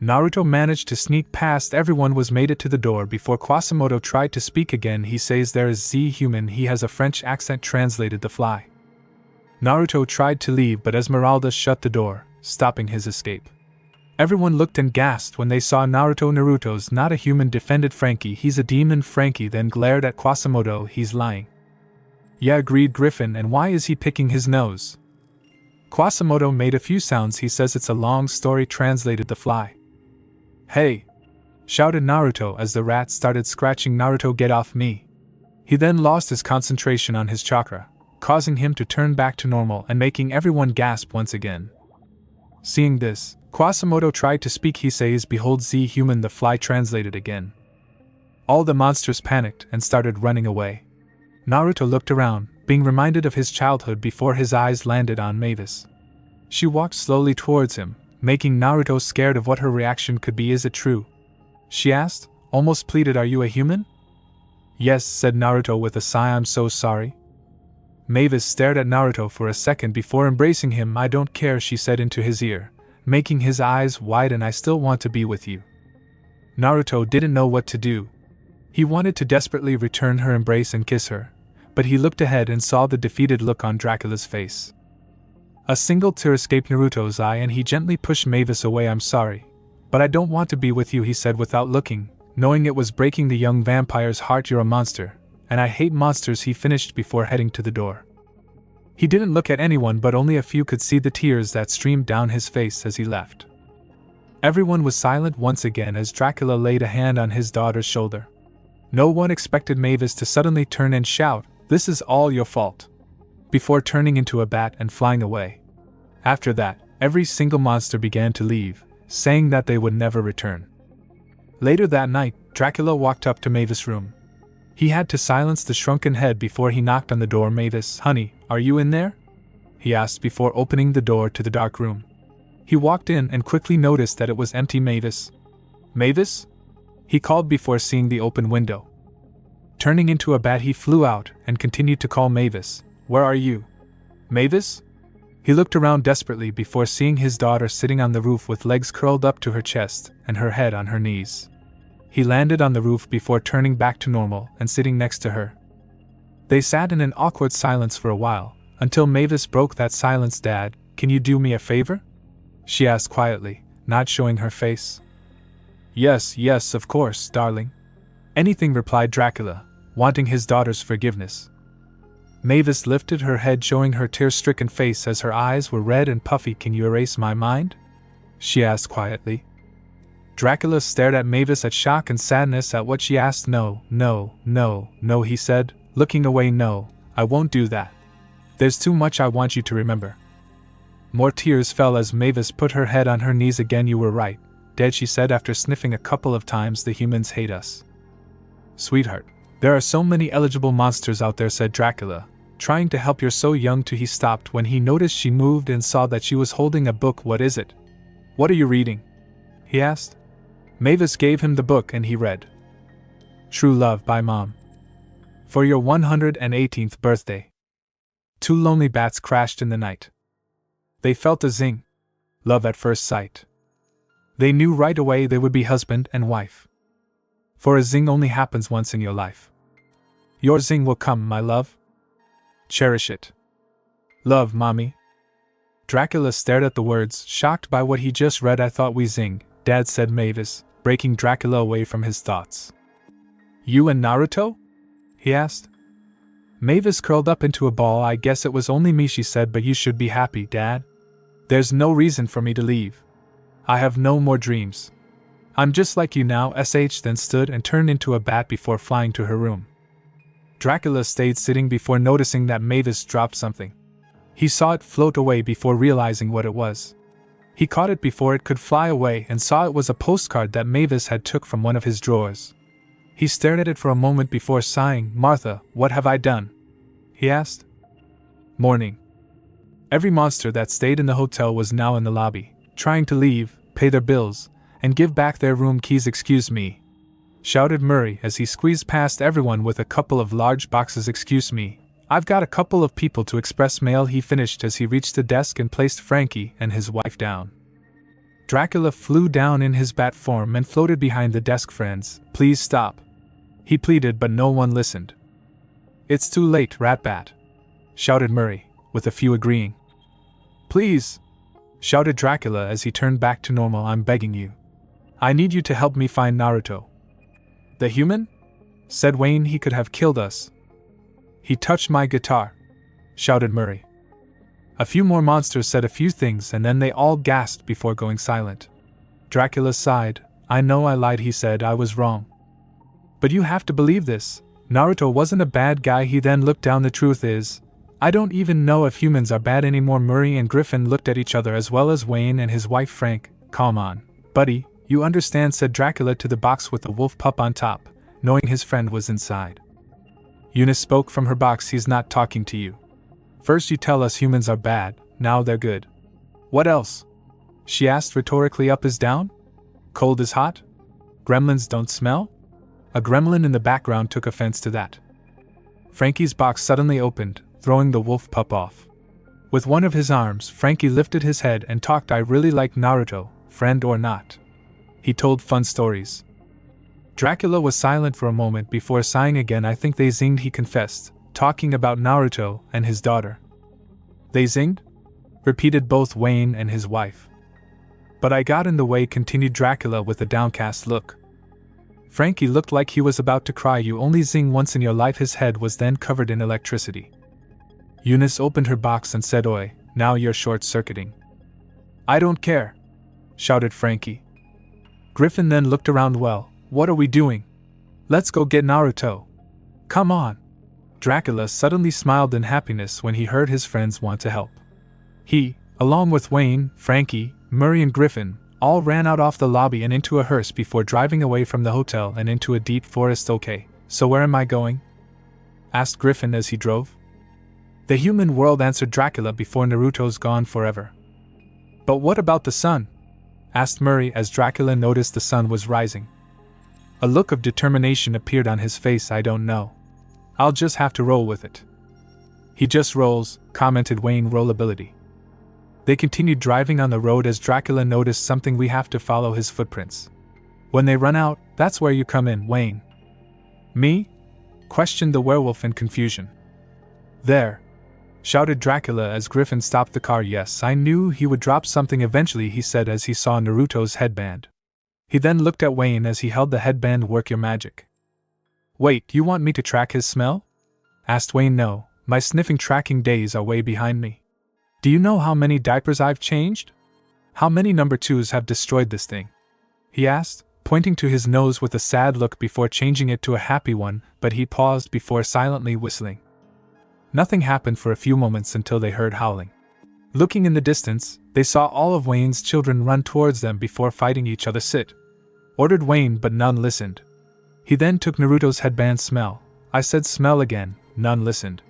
Naruto managed to sneak past everyone, was made it to the door before Quasimodo tried to speak again. He says there is Z human. He has a French accent, translated the fly. Naruto tried to leave but Esmeralda shut the door, stopping his escape. Everyone looked and gasped when they saw Naruto. Naruto's not a human, defended Frankie. He's a demon. Frankie then glared at Quasimodo. He's lying. Yeah, agreed Griffin, and why is he picking his nose? Quasimodo made a few sounds. He says it's a long story, translated the fly. Hey! Shouted Naruto as the rat started scratching Naruto. Get off me! He then lost his concentration on his chakra, causing him to turn back to normal and making everyone gasp once again. Seeing this, Quasimodo tried to speak. He says, behold Z human, the fly, translated again. All the monsters panicked and started running away. Naruto looked around, being reminded of his childhood before his eyes landed on Mavis. She walked slowly towards him, making Naruto scared of what her reaction could be. Is it true? She asked, almost pleaded. Are you a human? Yes, said Naruto with a sigh. I'm so sorry. Mavis stared at Naruto for a second before embracing him. I don't care, she said into his ear, making his eyes widen. I still want to be with you. Naruto didn't know what to do. He wanted to desperately return her embrace and kiss her, but he looked ahead and saw the defeated look on Dracula's face. A single tear escaped Naruto's eye and he gently pushed Mavis away. I'm sorry, but I don't want to be with you, he said without looking, knowing it was breaking the young vampire's heart. You're a monster, and I hate monsters, he finished before heading to the door. He didn't look at anyone, but only a few could see the tears that streamed down his face as he left. Everyone was silent once again as Dracula laid a hand on his daughter's shoulder. No one expected Mavis to suddenly turn and shout, "This is all your fault," before turning into a bat and flying away. After that, every single monster began to leave, saying that they would never return. Later that night, Dracula walked up to Mavis' room. He had to silence the shrunken head before he knocked on the door. Mavis, honey, are you in there? He asked before opening the door to the dark room. He walked in and quickly noticed that it was empty. Mavis? Mavis? He called before seeing the open window. Turning into a bat, he flew out and continued to call Mavis. Where are you? Mavis? He looked around desperately before seeing his daughter sitting on the roof with legs curled up to her chest and her head on her knees. He landed on the roof before turning back to normal and sitting next to her. They sat in an awkward silence for a while, until Mavis broke that silence. Dad, can you do me a favor? She asked quietly, not showing her face. Yes, of course, darling. Anything, replied Dracula, wanting his daughter's forgiveness. Mavis lifted her head, showing her tear-stricken face as her eyes were red and puffy. Can you erase my mind? She asked quietly. Dracula stared at Mavis at shock and sadness at what she asked. No, he said, looking away. No, I won't do that. There's too much I want you to remember. More tears fell as Mavis put her head on her knees again. You were right, Dad, she said after sniffing a couple of times. The humans hate us. Sweetheart, there are so many eligible monsters out there, said Dracula, trying to help. You're so young too. He stopped when he noticed she moved and saw that she was holding a book. What is it? What are you reading? He asked. Mavis gave him the book and he read. True Love by Mom. For your 118th birthday. Two lonely bats crashed in the night. They felt a zing. Love at first sight. They knew right away they would be husband and wife. For a zing only happens once in your life. Your zing will come, my love. Cherish it. Love, Mommy. Dracula stared at the words, shocked by what he just read. I thought we zing, Dad, said Mavis, breaking Dracula away from his thoughts. You and Naruto? He asked. Mavis curled up into a ball. I guess it was only me, she said, but you should be happy, Dad. There's no reason for me to leave. I have no more dreams. I'm just like you now. SH then stood and turned into a bat before flying to her room. Dracula stayed sitting before noticing that Mavis dropped something. He saw it float away before realizing what it was. He caught it before it could fly away and saw it was a postcard that Mavis had took from one of his drawers. He stared at it for a moment before sighing. Martha, what have I done? He asked. Morning. Every monster that stayed in the hotel was now in the lobby, trying to leave, pay their bills, and give back their room keys. Excuse me. shouted Murray as he squeezed past everyone with a couple of large boxes. Excuse me, I've got a couple of people to express mail, he finished as he reached the desk and placed Frankie and his wife down. Dracula flew down in his bat form and floated behind the desk. Friends, please stop, he pleaded, but no one listened. It's too late, Ratbat, shouted Murray, with a few agreeing. Please, shouted Dracula as he turned back to normal, I'm begging you. I need you to help me find Naruto. The human? Said Wayne. He could have killed us. He touched my guitar, shouted Murray. A few more monsters said a few things and then they all gasped before going silent. Dracula sighed. I know I lied, he said. I was wrong. But you have to believe this. Naruto wasn't a bad guy. He then looked down. The truth is, I don't even know if humans are bad anymore. Murray and Griffin looked at each other as well as Wayne and his wife Frank. Calm on, buddy, you understand, said Dracula to the box with the wolf pup on top, knowing his friend was inside. Eunice spoke from her box. He's not talking to you. First you tell us humans are bad, now they're good. What else? She asked rhetorically. Up is down? Cold is hot? Gremlins don't smell? A gremlin in the background took offense to that. Frankie's box suddenly opened, throwing the wolf pup off. With one of his arms, Frankie lifted his head and talked. I really like Naruto, friend or not. He told fun stories. Dracula was silent for a moment before sighing again. I think they zinged, he confessed, talking about Naruto and his daughter. They zinged? Repeated both Wayne and his wife. But I got in the way, continued Dracula with a downcast look. Frankie looked like he was about to cry. You only zing once in your life. His head was then covered in electricity. Eunice opened her box and said, Oi, now you're short-circuiting. I don't care, shouted Frankie. Griffin then looked around. Well, what are we doing? Let's go get Naruto. Come on. Dracula suddenly smiled in happiness when he heard his friends want to help. He, along with Wayne, Frankie, Murray and Griffin, all ran out off the lobby and into a hearse before driving away from the hotel and into a deep forest. Okay, so where am I going? Asked Griffin as he drove. The human world, answered Dracula, before Naruto's gone forever. But what about the sun? Asked Murray as Dracula noticed the sun was rising. A look of determination appeared on his face. I don't know. I'll just have to roll with it. He just rolls, commented Wayne. Rollability. They continued driving on the road as Dracula noticed something. We have to follow his footprints. When they run out, that's where you come in, Wayne. Me? Questioned the werewolf in confusion. There, shouted Dracula as Griffin stopped the car. Yes, I knew he would drop something eventually, he said as he saw Naruto's headband. He then looked at Wayne as he held the headband. Work your magic. Wait, you want me to track his smell? Asked Wayne. No, my sniffing tracking days are way behind me. Do you know how many diapers I've changed? How many number 2s have destroyed this thing? He asked, pointing to his nose with a sad look before changing it to a happy one, but he paused before silently whistling. Nothing happened for a few moments until they heard howling. Looking in the distance, they saw all of Wayne's children run towards them before fighting each other. Sit, ordered Wayne, but none listened. He then took Naruto's headband. Smell. I said smell again, none listened.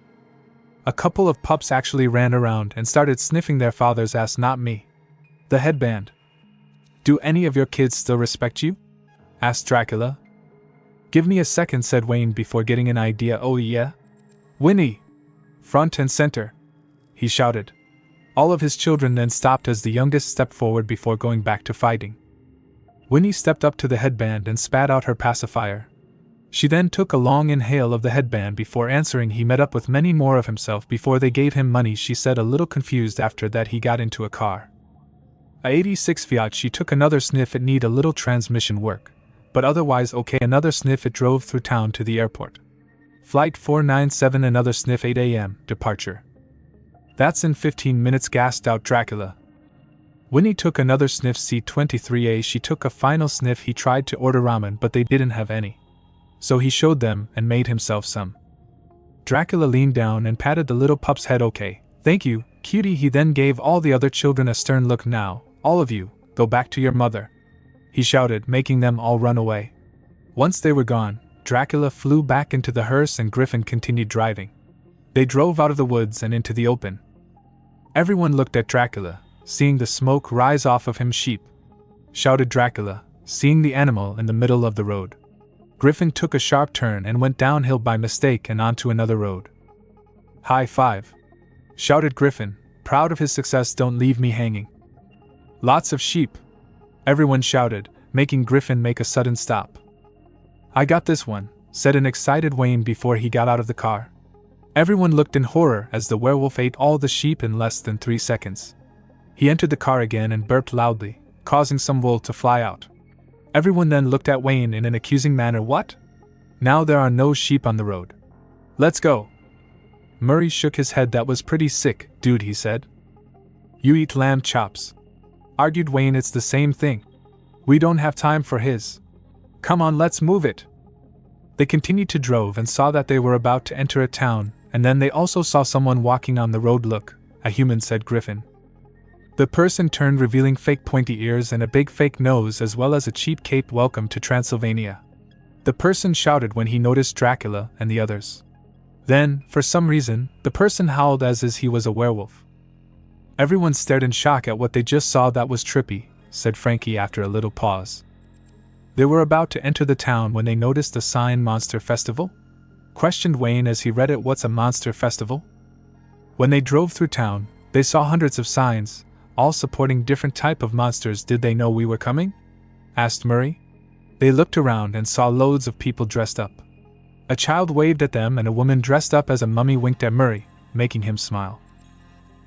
A couple of pups actually ran around and started sniffing their father's ass. Not me. The headband. Do any of your kids still respect you? Asked Dracula. Give me a second, said Wayne before getting an idea. Oh yeah? Winnie! Front and center! He shouted. All of his children then stopped as the youngest stepped forward before going back to fighting. Winnie stepped up to the headband and spat out her pacifier. She then took a long inhale of the headband before answering. He met up with many more of himself before they gave him money, she said, a little confused. After that he got into a car. A 86 Fiat. She took another sniff. It need a little transmission work, but otherwise okay. Another sniff. It drove through town to the airport. Flight 497. Another sniff. 8 a.m. Departure. That's in 15 minutes, gasped out Dracula. Winnie took another sniff. C-23A. She took a final sniff. He tried to order ramen, but they didn't have any. So he showed them and made himself some. Dracula leaned down and patted the little pup's head. Okay, thank you, cutie. He then gave all the other children a stern look. Now, all of you, go back to your mother, he shouted, making them all run away. Once they were gone, Dracula flew back into the hearse and Griffin continued driving. They drove out of the woods and into the open. Everyone looked at Dracula, seeing the smoke rise off of him. Sheep, shouted Dracula, seeing the animal in the middle of the road. Griffin took a sharp turn and went downhill by mistake and onto another road. "High five!" shouted Griffin, proud of his success. "Don't leave me hanging." "Lots of sheep!" everyone shouted, making Griffin make a sudden stop. "I got this one," said an excited Wayne before he got out of the car. Everyone looked in horror as the werewolf ate all the sheep in less than 3 seconds. He entered the car again and burped loudly, causing some wool to fly out. Everyone then looked at Wayne in an accusing manner. "What? Now there are no sheep on the road. Let's go." Murray shook his head. "That was pretty sick, dude," he said. "You eat lamb chops," argued Wayne. "It's the same thing. We don't have time for his. Come on, let's move it." They continued to drive and saw that they were about to enter a town, and then they also saw someone walking on the road. "Look, a human," said Griffin. The person turned, revealing fake pointy ears and a big fake nose as well as a cheap cape. "Welcome to Transylvania," the person shouted when he noticed Dracula and the others. Then, for some reason, the person howled as if he was a werewolf. Everyone stared in shock at what they just saw. "That was trippy," said Frankie after a little pause. They were about to enter the town when they noticed a sign. "Monster Festival?" questioned Wayne as he read it. "What's a monster festival?" When they drove through town, they saw hundreds of signs, all supporting different type of monsters. "Did they know we were coming?" asked Murray. They looked around and saw loads of people dressed up. A child waved at them and a woman dressed up as a mummy winked at Murray, making him smile.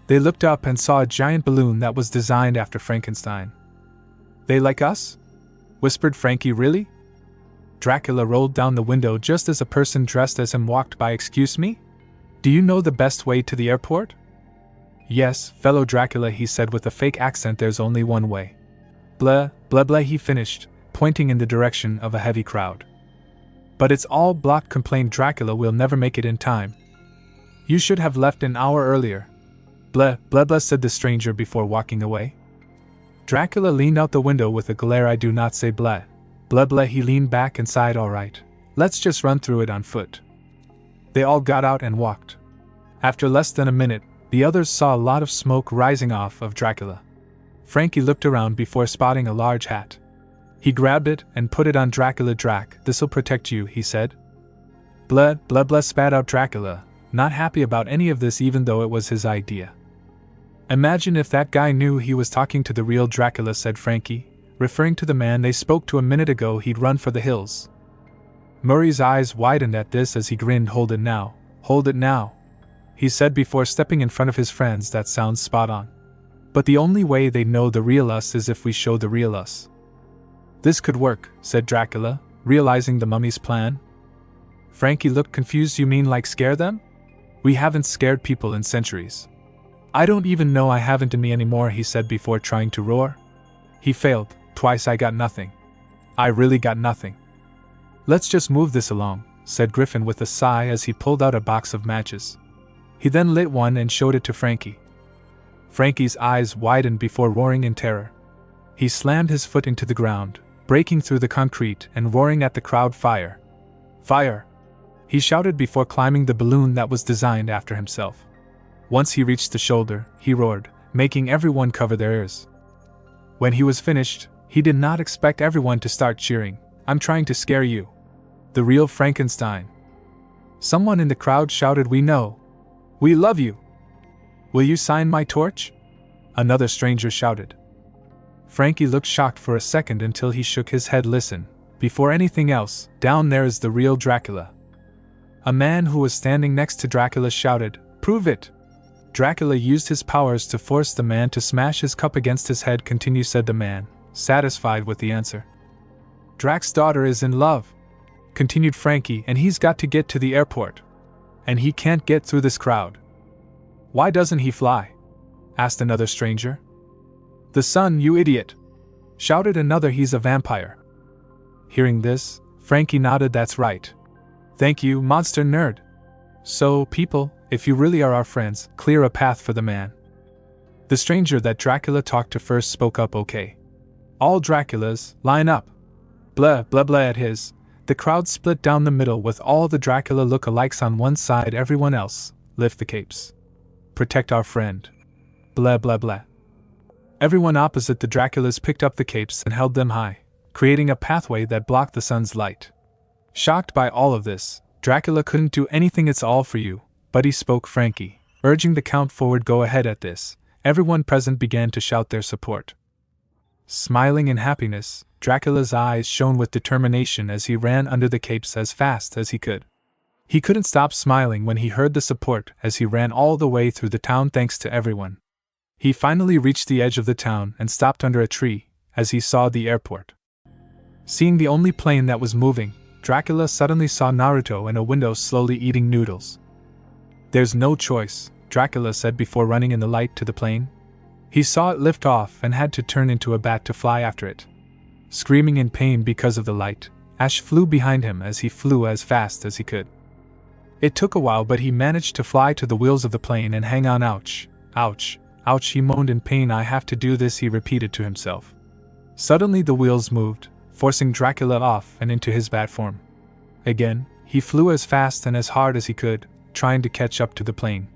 They looked up and saw a giant balloon that was designed after Frankenstein. "They like us?" whispered Frankie. "Really?" Dracula rolled down the window just as a person dressed as him walked by. "Excuse me? Do you know the best way to the airport?" "Yes, fellow Dracula," he said with a fake accent. "There's only one way." "Blah, blah, blah," he finished, pointing in the direction of a heavy crowd. "But it's all blocked," complained Dracula. "We'll never make it in time." "You should have left an hour earlier." "Blah, blah, blah," said the stranger before walking away. Dracula leaned out the window with a glare. "I do not say blah, blah, blah." He leaned back and sighed. "All right, let's just run through it on foot." They all got out and walked. After less than a minute, the others saw a lot of smoke rising off of Dracula. Frankie looked around before spotting a large hat. He grabbed it and put it on Dracula. "Drac, this'll protect you," he said. "Blah, blah, blah," spat out Dracula, not happy about any of this even though it was his idea. "Imagine if that guy knew he was talking to the real Dracula," said Frankie, referring to the man they spoke to a minute ago. "He'd run for the hills." Murray's eyes widened at this as he grinned. Hold it now, he said before stepping in front of his friends. "That sounds spot on. But the only way they'd know the real us is if we show the real us." "This could work," said Dracula, realizing the mummy's plan. Frankie looked confused. "You mean like scare them? We haven't scared people in centuries." "I don't even know I haven't in me anymore," he said before trying to roar. He failed. "Twice I got nothing. I really got nothing." "Let's just move this along," said Griffin with a sigh as he pulled out a box of matches. He then lit one and showed it to Frankie. Frankie's eyes widened before roaring in terror. He slammed his foot into the ground, breaking through the concrete and roaring at the crowd. "Fire! Fire!" he shouted before climbing the balloon that was designed after himself. Once he reached the shoulder, he roared, making everyone cover their ears. When he was finished, he did not expect everyone to start cheering. "I'm trying to scare you. The real Frankenstein." Someone in the crowd shouted, "We know. We love you. Will you sign my torch?" Another stranger shouted. Frankie looked shocked for a second until he shook his head. "Listen, before anything else, down there is the real Dracula." A man who was standing next to Dracula shouted, "Prove it." Dracula used his powers to force the man to smash his cup against his head. "Continue," said the man, satisfied with the answer. "Drac's daughter is in love," continued Frankie, "and he's got to get to the airport. And he can't get through this crowd." "Why doesn't he fly?" asked another stranger. "The sun, you idiot!" shouted another. "He's a vampire." Hearing this, Frankie nodded. "That's right. Thank you, monster nerd. So, people, if you really are our friends, clear a path for the man." The stranger that Dracula talked to first spoke up. "Okay. All Draculas, line up." Blah, blah, blah at his. The crowd split down the middle with all the Dracula look-alikes on one side. Everyone else, lift the capes. Protect our friend. Blah, blah, blah. Everyone opposite the Draculas picked up the capes and held them high, creating a pathway that blocked the sun's light. Shocked by all of this, Dracula couldn't do anything. It's all for you, but he spoke frankly, urging the Count forward. Go ahead. At this, everyone present began to shout their support. Smiling in happiness, Dracula's eyes shone with determination as he ran under the capes as fast as he could. He couldn't stop smiling when he heard the support as he ran all the way through the town thanks to everyone. He finally reached the edge of the town and stopped under a tree as he saw the airport. Seeing the only plane that was moving, Dracula suddenly saw Naruto in a window slowly eating noodles. There's no choice, Dracula said before running in the light to the plane. He saw it lift off and had to turn into a bat to fly after it. Screaming in pain because of the light, Ash flew behind him as he flew as fast as he could. It took a while, but he managed to fly to the wheels of the plane and hang on. Ouch, ouch, ouch, he moaned in pain. I have to do this, he repeated to himself. Suddenly the wheels moved, forcing Dracula off and into his bat form. Again, he flew as fast and as hard as he could, trying to catch up to the plane.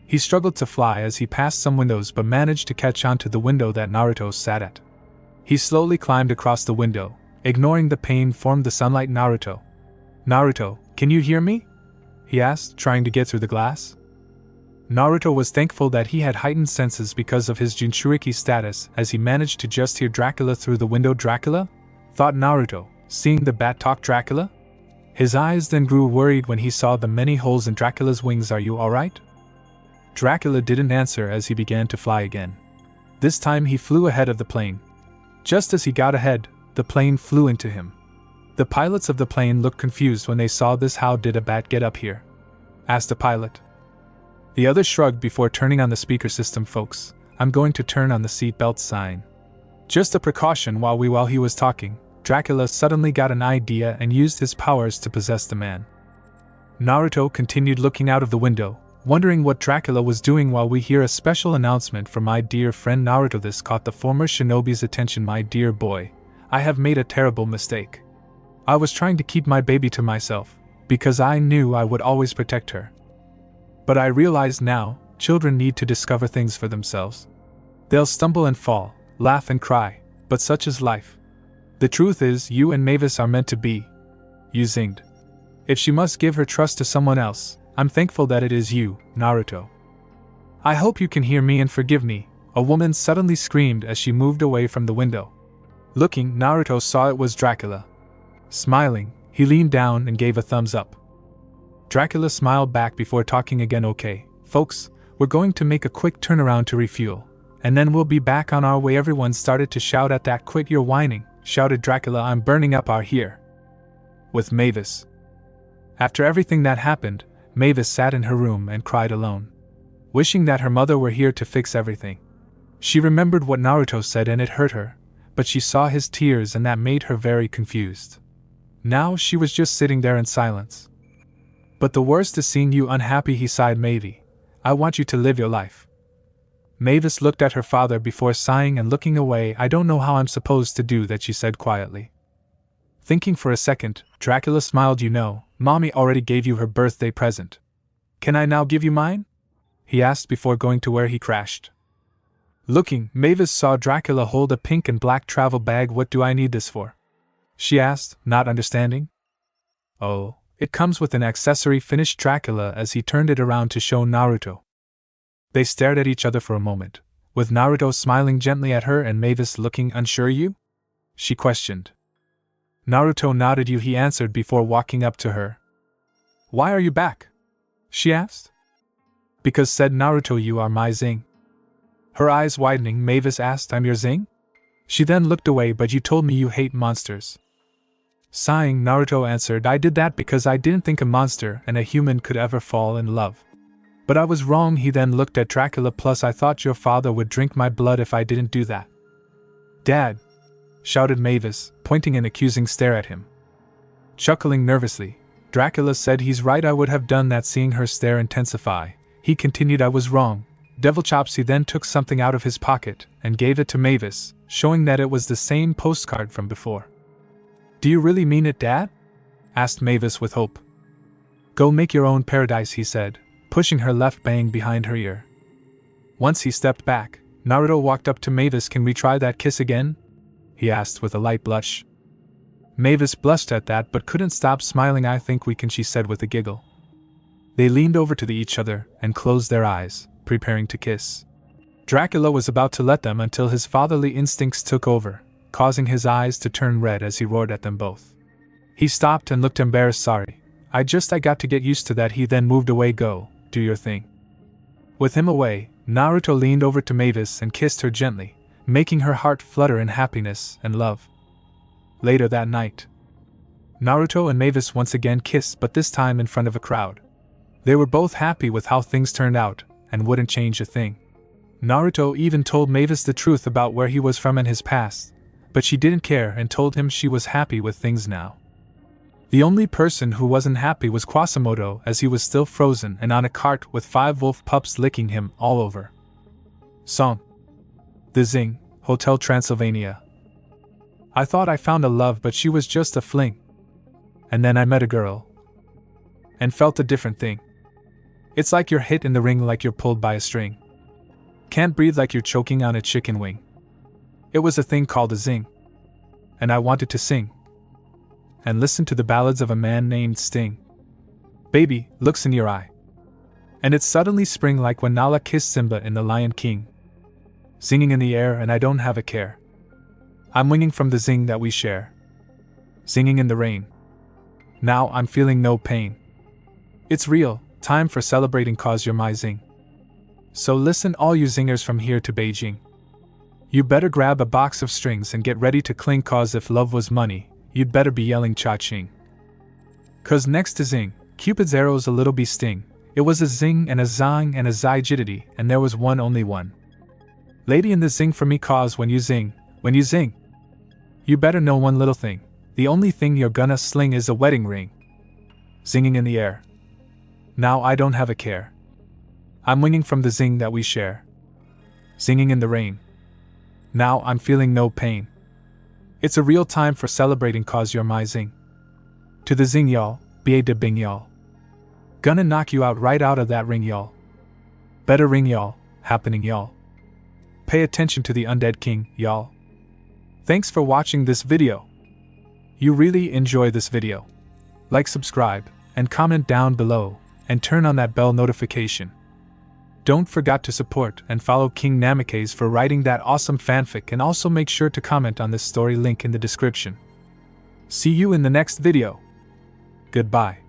He struggled to fly as he passed some windows but managed to catch onto the window that Naruto sat at. He slowly climbed across the window, ignoring the pain from the sunlight. Naruto, can you hear me? He asked, trying to get through the glass. Naruto was thankful that he had heightened senses because of his Jinchuriki status as he managed to just hear Dracula through the window. Dracula? Thought Naruto, seeing the bat talk. Dracula? His eyes then grew worried when he saw the many holes in Dracula's wings. Are you alright? Dracula didn't answer as he began to fly again. This time he flew ahead of the plane. Just as he got ahead, the plane flew into him. The pilots of the plane looked confused when they saw this. How did a bat get up here? Asked the pilot. The other shrugged before turning on the speaker system. Folks, I'm going to turn on the seatbelt sign. Just a precaution. While he was talking, Dracula suddenly got an idea and used his powers to possess the man. Naruto continued looking out of the window, wondering what Dracula was doing. While we hear a special announcement from my dear friend Naruto. This caught the former shinobi's attention. My dear boy, I have made a terrible mistake. I was trying to keep my baby to myself, because I knew I would always protect her. But I realize now, children need to discover things for themselves. They'll stumble and fall, laugh and cry, but such is life. The truth is, you and Mavis are meant to be. You zinged. If she must give her trust to someone else, I'm thankful that it is you, Naruto. I hope you can hear me and forgive me, a woman suddenly screamed as she moved away from the window. Looking, Naruto saw it was Dracula. Smiling, he leaned down and gave a thumbs up. Dracula smiled back before talking again. Okay, folks, we're going to make a quick turnaround to refuel, and then we'll be back on our way. Everyone started to shout at that. Quit your whining, shouted Dracula. I'm burning up out here. With Mavis. After everything that happened, Mavis sat in her room and cried alone, wishing that her mother were here to fix everything. She remembered what Naruto said and it hurt her, but she saw his tears and that made her very confused. Now she was just sitting there in silence. But the worst is seeing you unhappy, he sighed. Mavi, I want you to live your life. Mavis looked at her father before sighing and looking away. I don't know how I'm supposed to do that, she said quietly. Thinking for a second, Dracula smiled. You know, Mommy already gave you her birthday present. Can I now give you mine? He asked before going to where he crashed. Looking, Mavis saw Dracula hold a pink and black travel bag. What do I need this for? She asked, not understanding. Oh, it comes with an accessory, finished Dracula as he turned it around to show Naruto. They stared at each other for a moment, with Naruto smiling gently at her and Mavis looking unsure. You? She questioned. Naruto nodded. You, he answered before walking up to her. Why are you back? She asked. Because, said Naruto, you are my Zing. Her eyes widening, Mavis asked, I'm your Zing? She then looked away. But you told me you hate monsters. Sighing, Naruto answered, I did that because I didn't think a monster and a human could ever fall in love. But I was wrong. He then looked at Dracula. Plus I thought your father would drink my blood if I didn't do that. Dad! Shouted Mavis, pointing an accusing stare at him. Chuckling nervously, Dracula said, he's right, I would have done that. Seeing her stare intensify, he continued, I was wrong. Devil chops. He then took something out of his pocket and gave it to Mavis, showing that it was the same postcard from before. Do you really mean it, Dad? Asked Mavis with hope. Go make your own paradise, he said, pushing her left bang behind her ear. Once he stepped back, Naruto walked up to Mavis. Can we try that kiss again? He asked with a light blush. Mavis blushed at that but couldn't stop smiling. I think we can, she said with a giggle. They leaned over to each other and closed their eyes, preparing to kiss. Dracula was about to let them until his fatherly instincts took over, causing his eyes to turn red as he roared at them both. He stopped and looked embarrassed. Sorry, I got to get used to that. He then moved away. Go, do your thing. With him away, Naruto leaned over to Mavis and kissed her gently, making her heart flutter in happiness and love. Later that night, Naruto and Mavis once again kissed, but this time in front of a crowd. They were both happy with how things turned out, and wouldn't change a thing. Naruto even told Mavis the truth about where he was from and his past, but she didn't care and told him she was happy with things now. The only person who wasn't happy was Quasimodo, as he was still frozen and on a cart with 5 wolf pups licking him all over. Song. The Zing, Hotel Transylvania. I thought I found a love, but she was just a fling. And then I met a girl. And felt a different thing. It's like you're hit in the ring, like you're pulled by a string. Can't breathe, like you're choking on a chicken wing. It was a thing called a zing. And I wanted to sing. And listen to the ballads of a man named Sting. Baby, looks in your eye. And it's suddenly spring, like when Nala kissed Simba in The Lion King. Singing in the air and I don't have a care. I'm winging from the zing that we share. Singing in the rain. Now I'm feeling no pain. It's real, time for celebrating, cause you're my zing. So listen all you zingers from here to Beijing. You better grab a box of strings and get ready to cling, cause if love was money, you'd better be yelling cha-ching. Cause next to zing, Cupid's arrows a little bee sting. It was a zing and a zang and a zai-jiddity, and there was one, only one. Lady in the zing for me, cause when you zing, you better know one little thing. The only thing you're gonna sling is a wedding ring. Zinging in the air. Now I don't have a care. I'm winging from the zing that we share. Singing in the rain. Now I'm feeling no pain. It's a real time for celebrating, cause you're my zing. To the zing, y'all, ba de bing, y'all. Gonna knock you out right out of that ring, y'all. Better ring, y'all, happening, y'all. Pay attention to the undead king, y'all. Thanks for watching this video. You really enjoy this video. Like, subscribe, and comment down below, and turn on that bell notification. Don't forget to support and follow King Namikaze for writing that awesome fanfic, and also make sure to comment on this story, link in the description. See you in the next video. Goodbye.